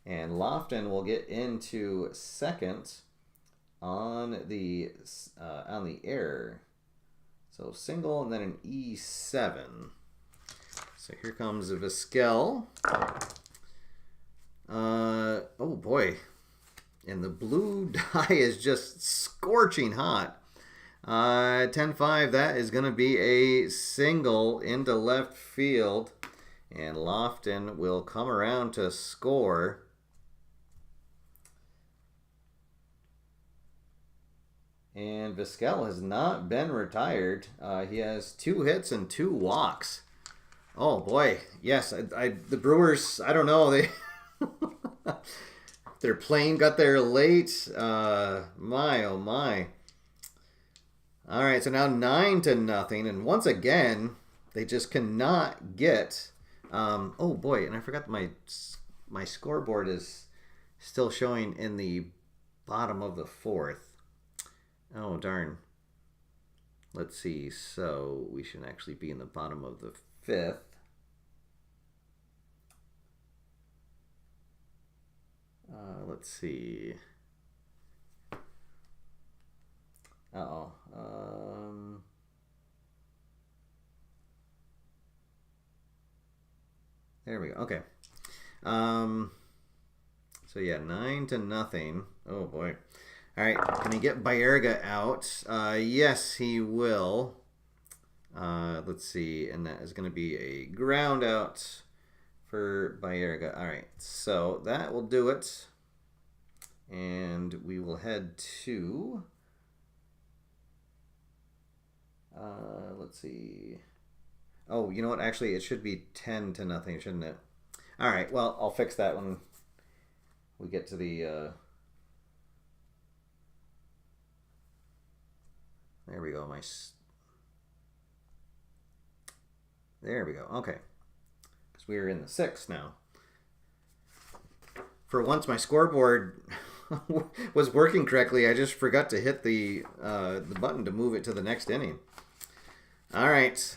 S1: and Lofton will get into second on the error. So single and then an E7. So here comes Vizquel. Oh boy, and the blue die is just scorching hot. 10-5, that is going to be a single into left field, and Lofton will come around to score. And Vizquel has not been retired. He has 2 hits and 2 walks. Oh boy, yes, the Brewers, I don't know, they their plane got there late. My oh my. All right, so now 9-0, and once again, they just cannot get. Oh boy, and I forgot my scoreboard is still showing in the bottom of the 4th. Oh darn. Let's see. So we should actually be in the bottom of the 5th. Let's see. Uh-oh. There we go. Okay. So yeah, 9-0. Oh boy. All right. Can he get Baerga out? Yes, he will. Let's see, and that is going to be a ground out for Baerga. All right. So that will do it, and we will head to. Let's see. Oh, you know what? Actually, it should be 10-0, shouldn't it? All right. Well, I'll fix that when we get to the. There we go. There we go. Okay. Because we are in the 6th now. For once, my scoreboard was working correctly. I just forgot to hit the button to move it to the next inning. All right.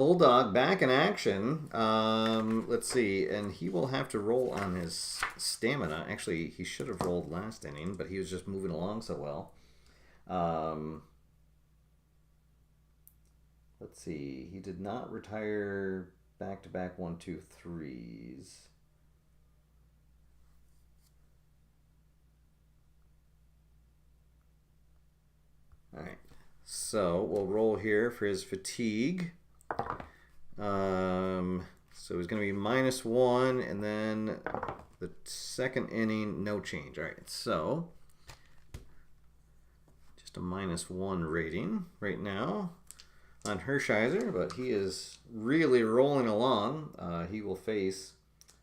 S1: Bulldog back in action. Let's see, and he will have to roll on his stamina. Actually, he should have rolled last inning, but he was just moving along so well. Let's see, he did not retire back-to-back 1, 2, 3s. All right, so we'll roll here for his fatigue. So he's going to be -1, and then the second inning, no change. All right, so just a -1 rating right now on Hershiser, but he is really rolling along. He will face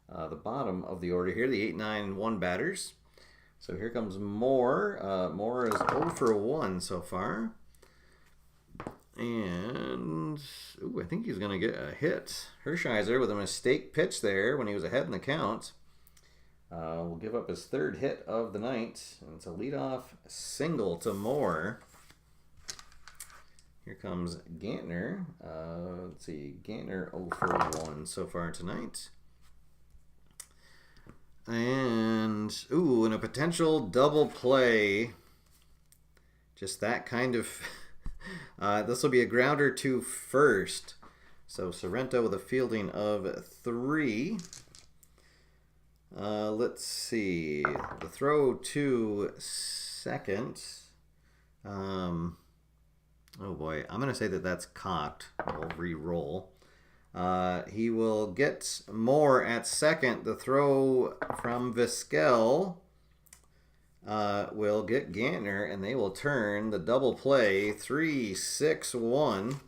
S1: the bottom of the order here, the 8, 9, and 1 batters. So here comes Moore. Moore is 0 for 1 so far. And, ooh, I think he's going to get a hit. Hershiser with a mistake pitch there when he was ahead in the count. Will give up his 3rd hit of the night. And it's a leadoff single to Moore. Here comes Gantner. Let's see, Gantner 0 for 1 so far tonight. And, ooh, and a potential double play. Just that kind of... this will be a grounder to first. So Sorrento with a fielding of 3. Let's see. The throw to second. Oh boy, I'm going to say that that's cocked. We'll re-roll. He will get Moore at second. The throw from Vizquel will get Gantner, and they will turn the double play 3-6-1.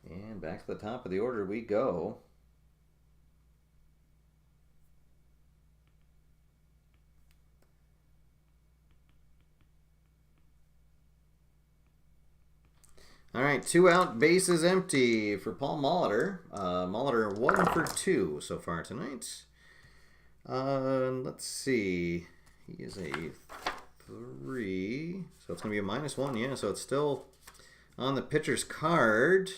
S1: And back to the top of the order we go. All right, 2 out, bases empty for Paul Molitor. Molitor 1 for 2 so far tonight. Let's see. He is a 3, so it's going to be a -1. Yeah, so it's still on the pitcher's card.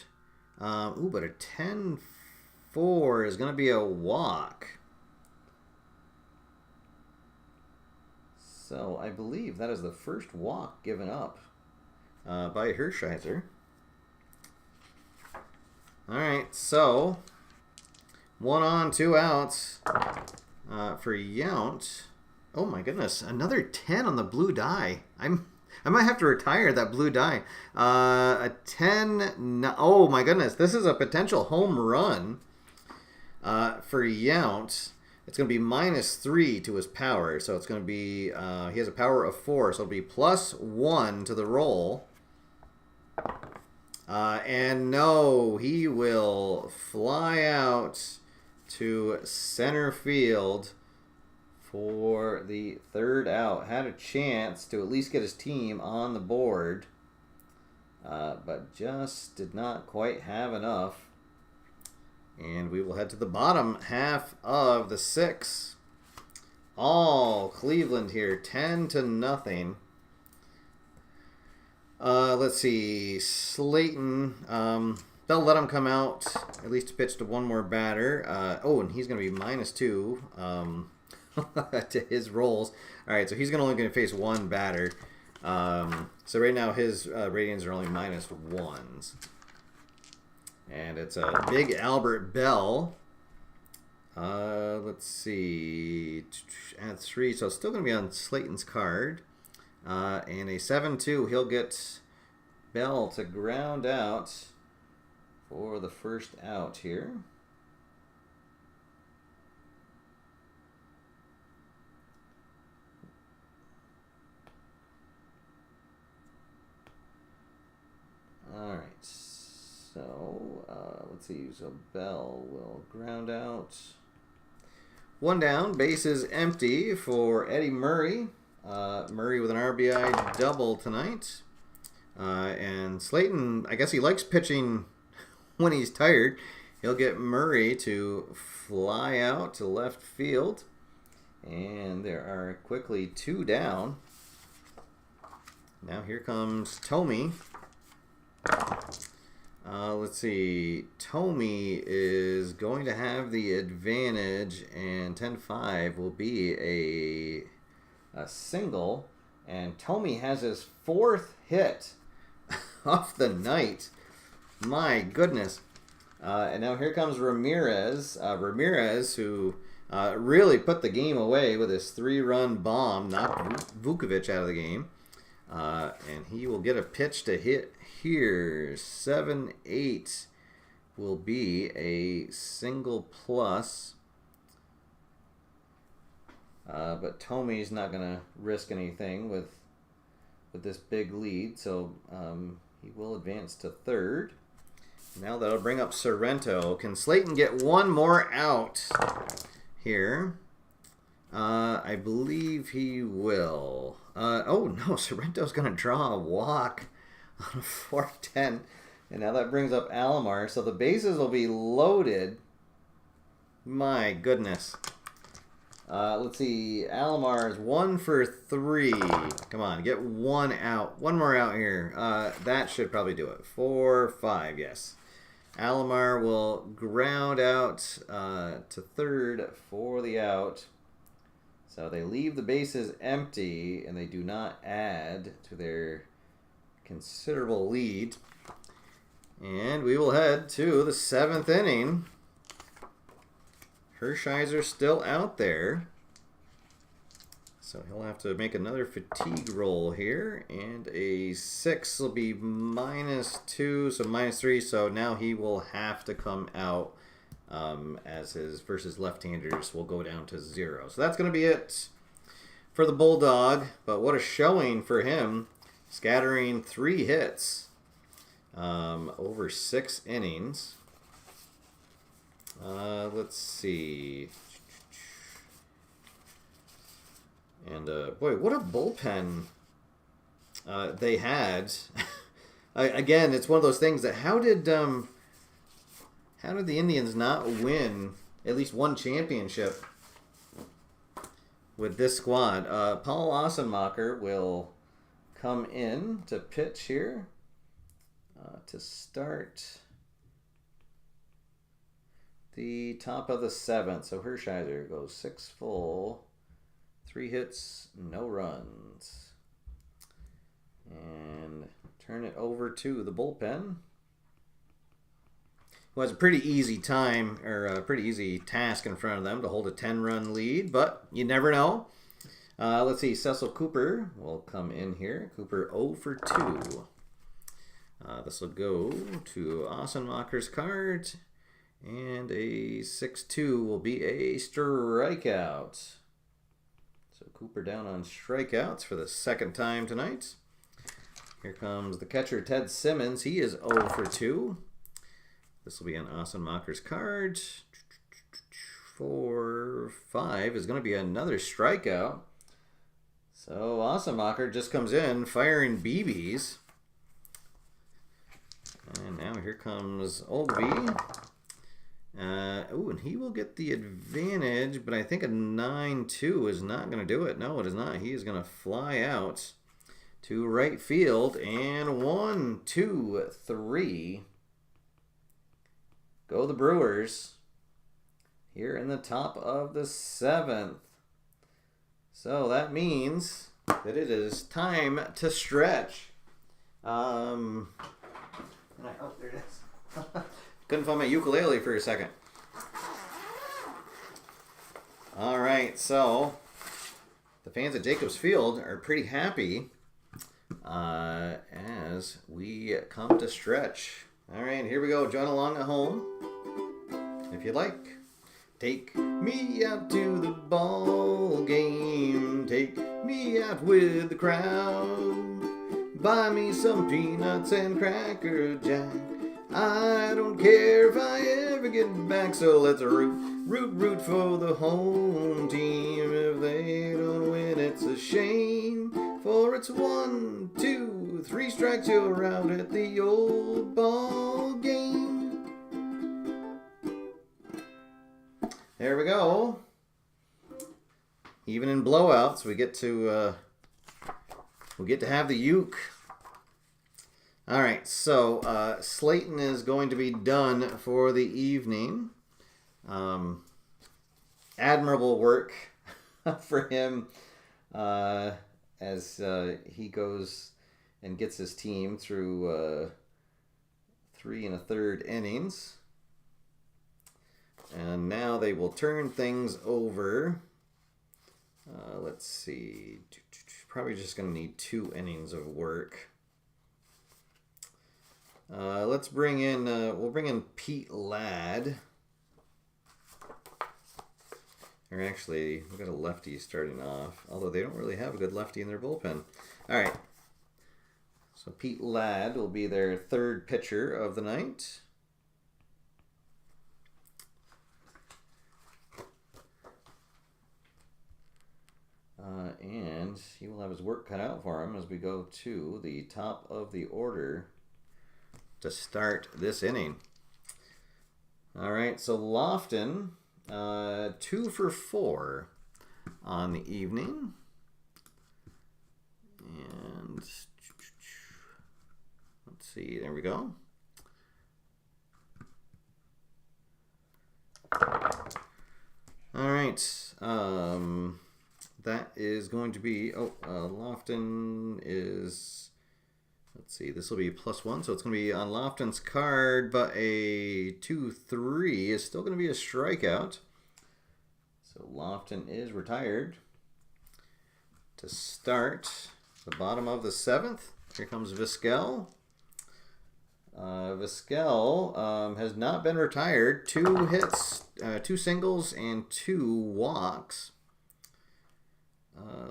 S1: Ooh, but a 10-4 is going to be a walk. So I believe that is the first walk given up by Hershiser. All right, so 1 on, 2 outs for Yount. Oh my goodness, another 10 on the blue die. I might have to retire that blue die. A 10. Oh my goodness, this is a potential home run for Yount. It's going to be -3 to his power, so it's going to be he has a power of 4, so it'll be +1 to the roll. And no, he will fly out to center field for the 3rd out. Had a chance to at least get his team on the board, but just did not quite have enough. And we will head to the bottom half of the 6. All Cleveland here, 10-0. Let's see, Slayton, they'll let him come out, at least to pitch to 1 more batter. Oh, and he's going to be -2 to his rolls. All right, so he's only going to face 1 batter. So right now his ratings are only -1s. And it's a big Albert Bell. Let's see, add 3, so it's still going to be on Slayton's card. And a 7-2, he'll get Bell to ground out for the 1st out here. All right, so let's see, so Bell will ground out. 1 down, bases empty for Eddie Murray. Murray with an RBI double tonight. And Slayton, I guess he likes pitching when he's tired. He'll get Murray to fly out to left field. And there are quickly 2 down. Now here comes Tommy. let's see. Tommy is going to have the advantage, and 10-5 will be a single. And Tommy has his 4th hit off the night. My goodness. And now here comes Ramirez. Ramirez, who really put the game away with his 3-run bomb, knocked Vukovic out of the game. And he will get a pitch to hit here. 7-8 will be a single plus. But Tommy's not going to risk anything with this big lead, so he will advance to 3rd. Now that'll bring up Sorrento. Can Slayton get one more out here? I believe he will. Oh no, Sorrento's going to draw a walk on a 4-10. And now that brings up Alomar. So the bases will be loaded. My goodness. Let's see. Alomar is 1 for 3. Come on, get one out. One more out here. That should probably do it. 4-5, yes. Alomar will ground out to 3rd for the out. So they leave the bases empty, and they do not add to their considerable lead. And we will head to the 7th inning. Hershiser still out there. So he'll have to make another fatigue roll here. And a 6 will be -2, so -3. So now he will have to come out as his versus left-handers will go down to 0. So that's going to be it for the Bulldog. But what a showing for him. Scattering 3 hits over 6 innings. Let's see. And boy, what a bullpen they had. Again, it's one of those things that how did the Indians not win at least one championship with this squad? Paul Ossenmacher will come in to pitch here to start the top of the 7th. So Hershiser goes 6 full, 3 hits, no runs. And turn it over to the bullpen, who has a pretty easy time, or a pretty easy task in front of them to hold a 10-run lead, but you never know. Let's see, Cecil Cooper will come in here. Cooper 0 for 2. This will go to Ossenmacher's card. And a 6-2 will be a strikeout. So Cooper down on strikeouts for the 2nd time tonight. Here comes the catcher, Ted Simmons. He is 0 for 2. This will be on Ossenmacher's card. 4-5 is going to be another strikeout. So Ossenmacher just comes in firing BBs. And now here comes Oldby. And he will get the advantage, but I think a 9-2 is not going to do it. No, it is not. He is going to fly out to right field, and 1, 2, 3. Go the Brewers here in the top of the 7th. So that means that it is time to stretch. Oh, there it is. Couldn't find my ukulele for a second. All right, so the fans at Jacobs Field are pretty happy as we come to stretch. All right, here we go. Join along at home if you'd like. Take me out to the ball game. Take me out with the crowd. Buy me some peanuts and Cracker Jack. I don't care if I ever get back, so let's root for the home team. If they don't win, it's a shame, for it's 1, 2, 3 strikes, you're out at the old ball game. There we go. Even in blowouts, we get to have the uke. All right, so Slayton is going to be done for the evening. Admirable work for him as he goes and gets his team through 3 1/3 innings. And now they will turn things over. Let's see. Probably just going to need 2 innings of work. Let's bring in, we'll bring in Pete Ladd. Or actually, we've got a lefty starting off, although they don't really have a good lefty in their bullpen. All right. So Pete Ladd will be their 3rd pitcher of the night. And he will have his work cut out for him as we go to the top of the order to start this inning. All right, so Lofton, 2 for 4 on the evening. And let's see, there we go. All right, that is going to be, Lofton is, let's see, this will be +1, so it's going to be on Lofton's card, but a 2-3 is still going to be a strikeout. So Lofton is retired. To start the bottom of the 7th, here comes Vizquel. Vizquel has not been retired. 2 hits, 2 singles, and 2 walks.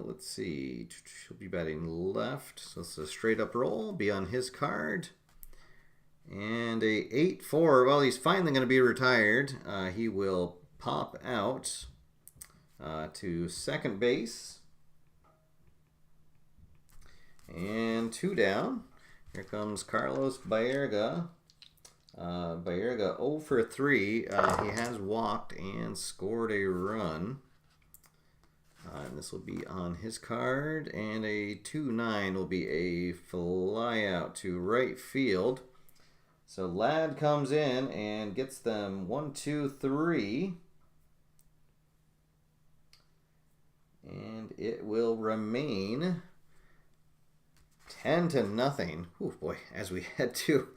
S1: Let's see. He'll be batting left, so it's a straight up roll. Be on his card. And a 8-4. Well, he's finally going to be retired. He will pop out to second base. And 2 down. Here comes Carlos Baerga. Baerga 0 for 3. He has walked and scored a run. And this will be on his card. And a 2-9 will be a fly out to right field. So Ladd comes in and gets them 1, 2, 3. And it will remain 10-0. Oh boy, as we head to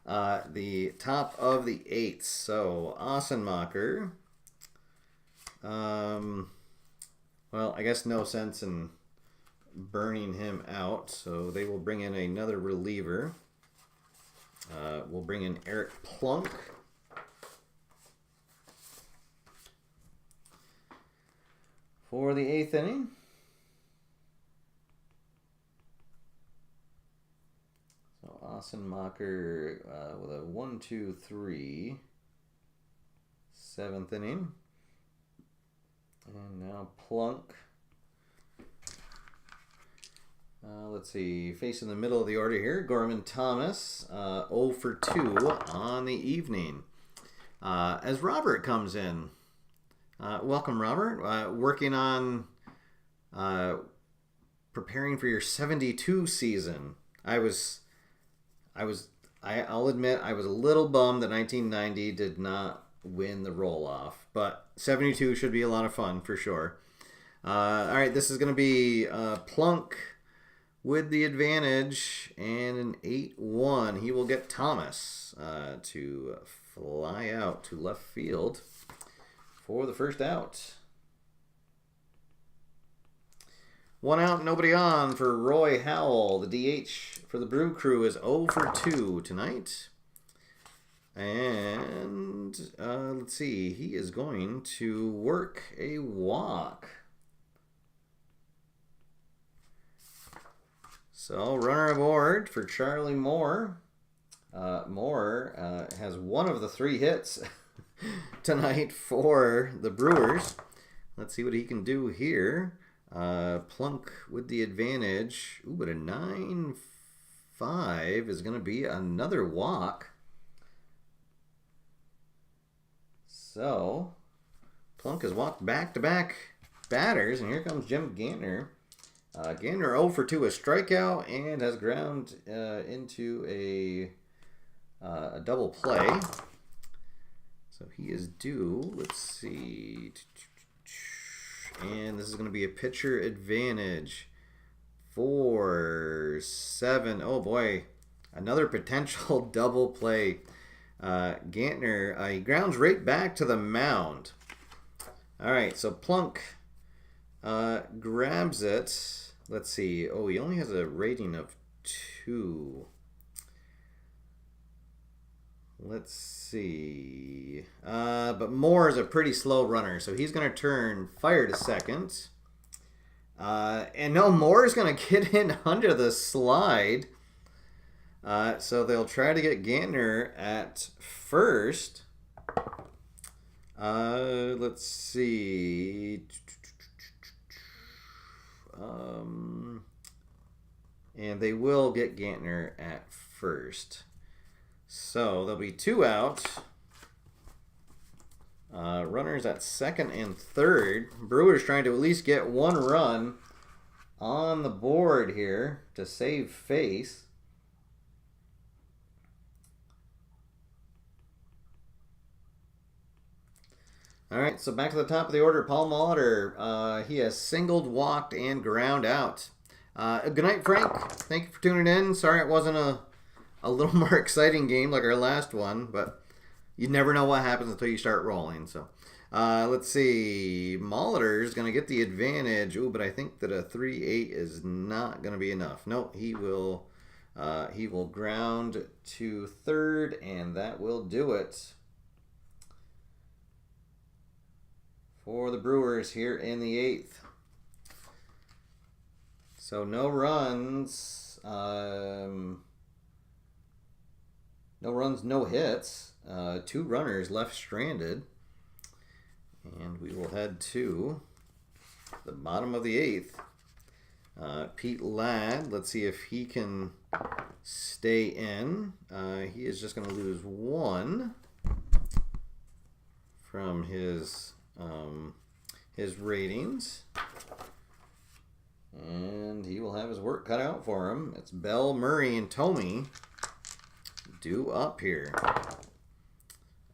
S1: the top of the 8th. So Ossenmacher. Well, I guess no sense in burning him out, so they will bring in another reliever. We'll bring in Eric Plunk. For the 8th inning. So Ossenmacher with a 1, 2, 3. 7th inning. And now Plunk. Let's see, facing the middle of the order here, Gorman Thomas, 0 for 2 on the evening. As Robert comes in, welcome Robert, working on preparing for your 72 season. I'll admit I was a little bummed that 1990 did not win the roll-off, but 72 should be a lot of fun for sure. All right, this is going to be Plunk with the advantage and an 8-1. He will get Thomas to fly out to left field for the first out. 1 out, nobody on for Roy Howell. The DH for the Brew Crew is 0 for 2 tonight. And let's see, he is going to work a walk. So runner aboard for Charlie Moore. Moore has 1 of the 3 hits tonight for the Brewers. Let's see what he can do here. Plunk with the advantage. Ooh, but a 9-5 is going to be another walk. So, Plunk has walked back-to-back batters, and here comes Jim Gantner Gantner 0 for 2, a strikeout, and has ground into a double play. So he is due. Let's see. And this is going to be a pitcher advantage. 4-7. Oh boy. Another potential double play. Gantner, he grounds right back to the mound. All right, so Plunk grabs it. Let's see. Oh, he only has a rating of 2. Let's see. But Moore is a pretty slow runner, so he's going to turn fire to second. And no, Moore is going to get in under the slide. So they'll try to get Gantner at first. Let's see. And they will get Gantner at first. So there'll be 2 out. Runners at second and third. Brewers trying to at least get 1 run on the board here to save face. All right, so back to the top of the order. Paul Molitor, he has singled, walked, and ground out. Good night, Frank. Thank you for tuning in. Sorry it wasn't a little more exciting game like our last one, but you never know what happens until you start rolling. So let's see. Molitor is going to get the advantage. Ooh, but I think that a 3-8 is not going to be enough. No, he will ground to third, and that will do it for the Brewers here in the 8th. So no runs. No runs, no hits. 2 runners left stranded. And we will head to the bottom of the 8th. Pete Ladd, let's see if he can stay in. He is just going to lose 1 from his ratings. And he will have his work cut out for him. It's Bell, Murray, and Tomey due up here.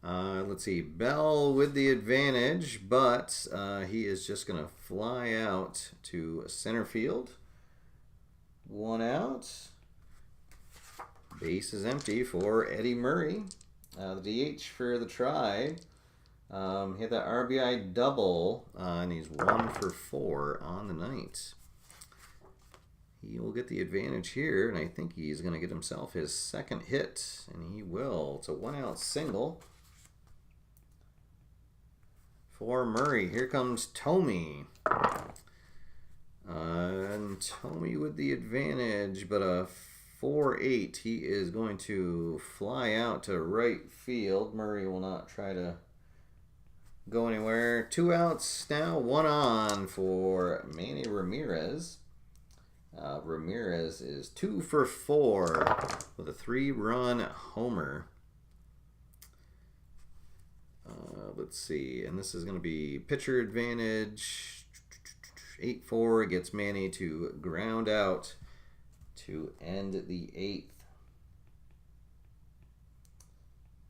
S1: Let's see. Bell with the advantage, but he is just going to fly out to center field. 1 out. Base is empty for Eddie Murray. The DH for the Tribe. He had that RBI double, and he's 1 for 4 on the night. He will get the advantage here, and I think he's going to get himself his 2nd hit, and he will. It's a 1-out single for Murray. Here comes Tomey. And Tomey with the advantage, but a 4-8. He is going to fly out to right field. Murray will not try to go anywhere. 2 outs now, 1 on for Manny Ramirez. Ramirez is 2 for 4 with a 3-run homer. Let's see, and this is going to be pitcher advantage. 8-4 gets Manny to ground out to end the 8th.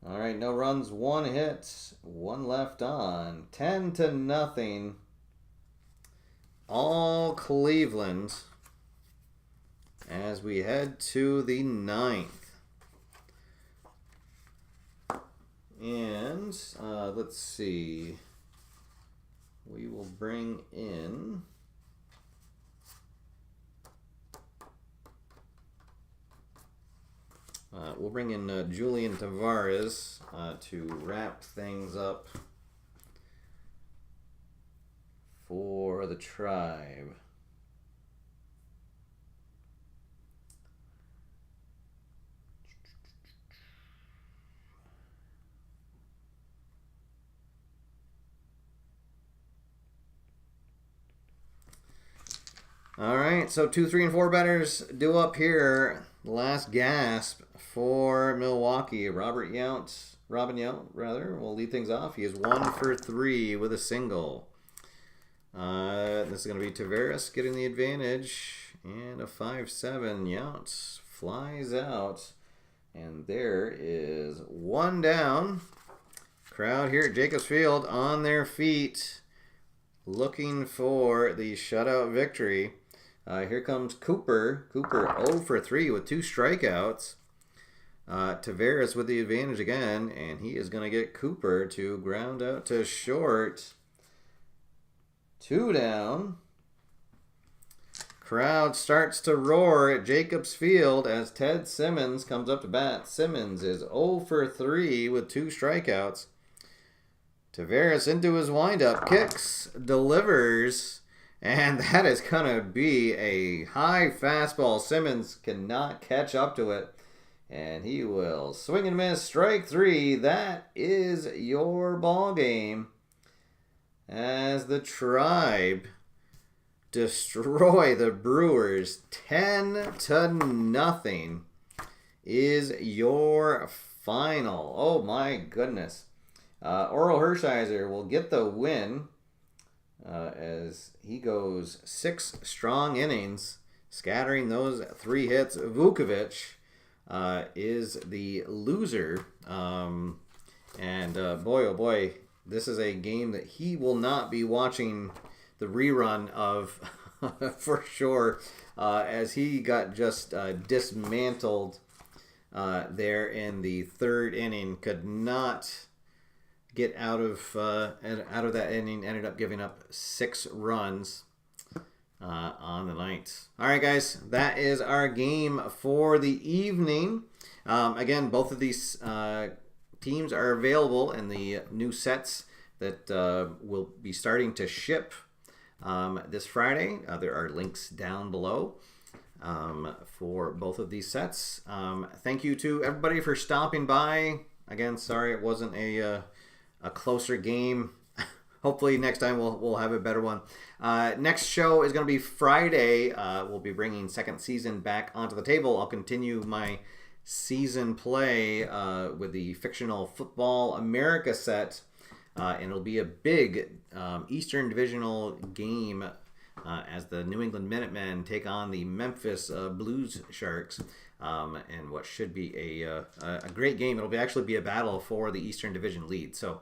S1: All right, no runs, 1 hit, 1 left on. 10-0. All Cleveland as we head to the 9th. And let's see. We will bring in Julian Tavares to wrap things up for the Tribe. All right, so 2, 3, and 4 batters due up here. Last gasp for Milwaukee. Robin Yount, will lead things off. He is 1 for 3 with a single. This is going to be Tavares getting the advantage. And a 5-7. Yount flies out. And there is one down. Crowd here at Jacobs Field on their feet, looking for the shutout victory. Here comes Cooper. Cooper 0 for 3 with 2 strikeouts. Tavares with the advantage again, and he is going to get Cooper to ground out to short. 2 down. Crowd starts to roar at Jacobs Field as Ted Simmons comes up to bat. Simmons is 0 for 3 with 2 strikeouts. Tavares into his windup, kicks, delivers, and that is going to be a high fastball. Simmons cannot catch up to it, and he will swing and miss. Strike 3. That is your ball game as the Tribe destroy the Brewers 10-0 is your final. Oh my goodness. Oral Hershiser will get the win as he goes 6 strong innings, scattering those 3 hits. Vukovic is the loser. Boy, oh boy, this is a game that he will not be watching the rerun of for sure, as he got just dismantled there in the 3rd inning. Could not get out of that inning. Ended up giving up 6 runs on the night. All right, guys, that is our game for the evening. Again, both of these teams are available in the new sets that will be starting to ship this Friday. There are links down below for both of these sets. Thank you to everybody for stopping by. Again, sorry it wasn't a closer game. Hopefully next time we'll have a better one. Next show is going to be Friday. We'll be bringing second season back onto the table. I'll continue my season play with the fictional Football America set. And it'll be a big Eastern Divisional game as the New England Minutemen take on the Memphis Blues Sharks. And what should be a great game. It'll actually be a battle for the Eastern Division lead. So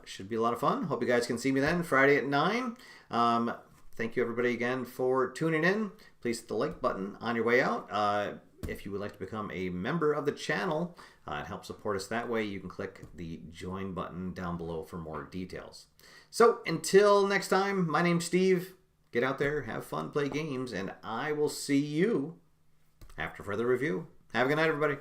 S1: should be a lot of fun. Hope you guys can see me then Friday at 9. Thank you everybody again for tuning in. Please hit the like button on your way out. If you would like to become a member of the channel and help support us that way, you can click the join button down below for more details. So until next time, my name's Steve. Get out there, have fun, play games, and I will see you after further review. Have a good night, everybody.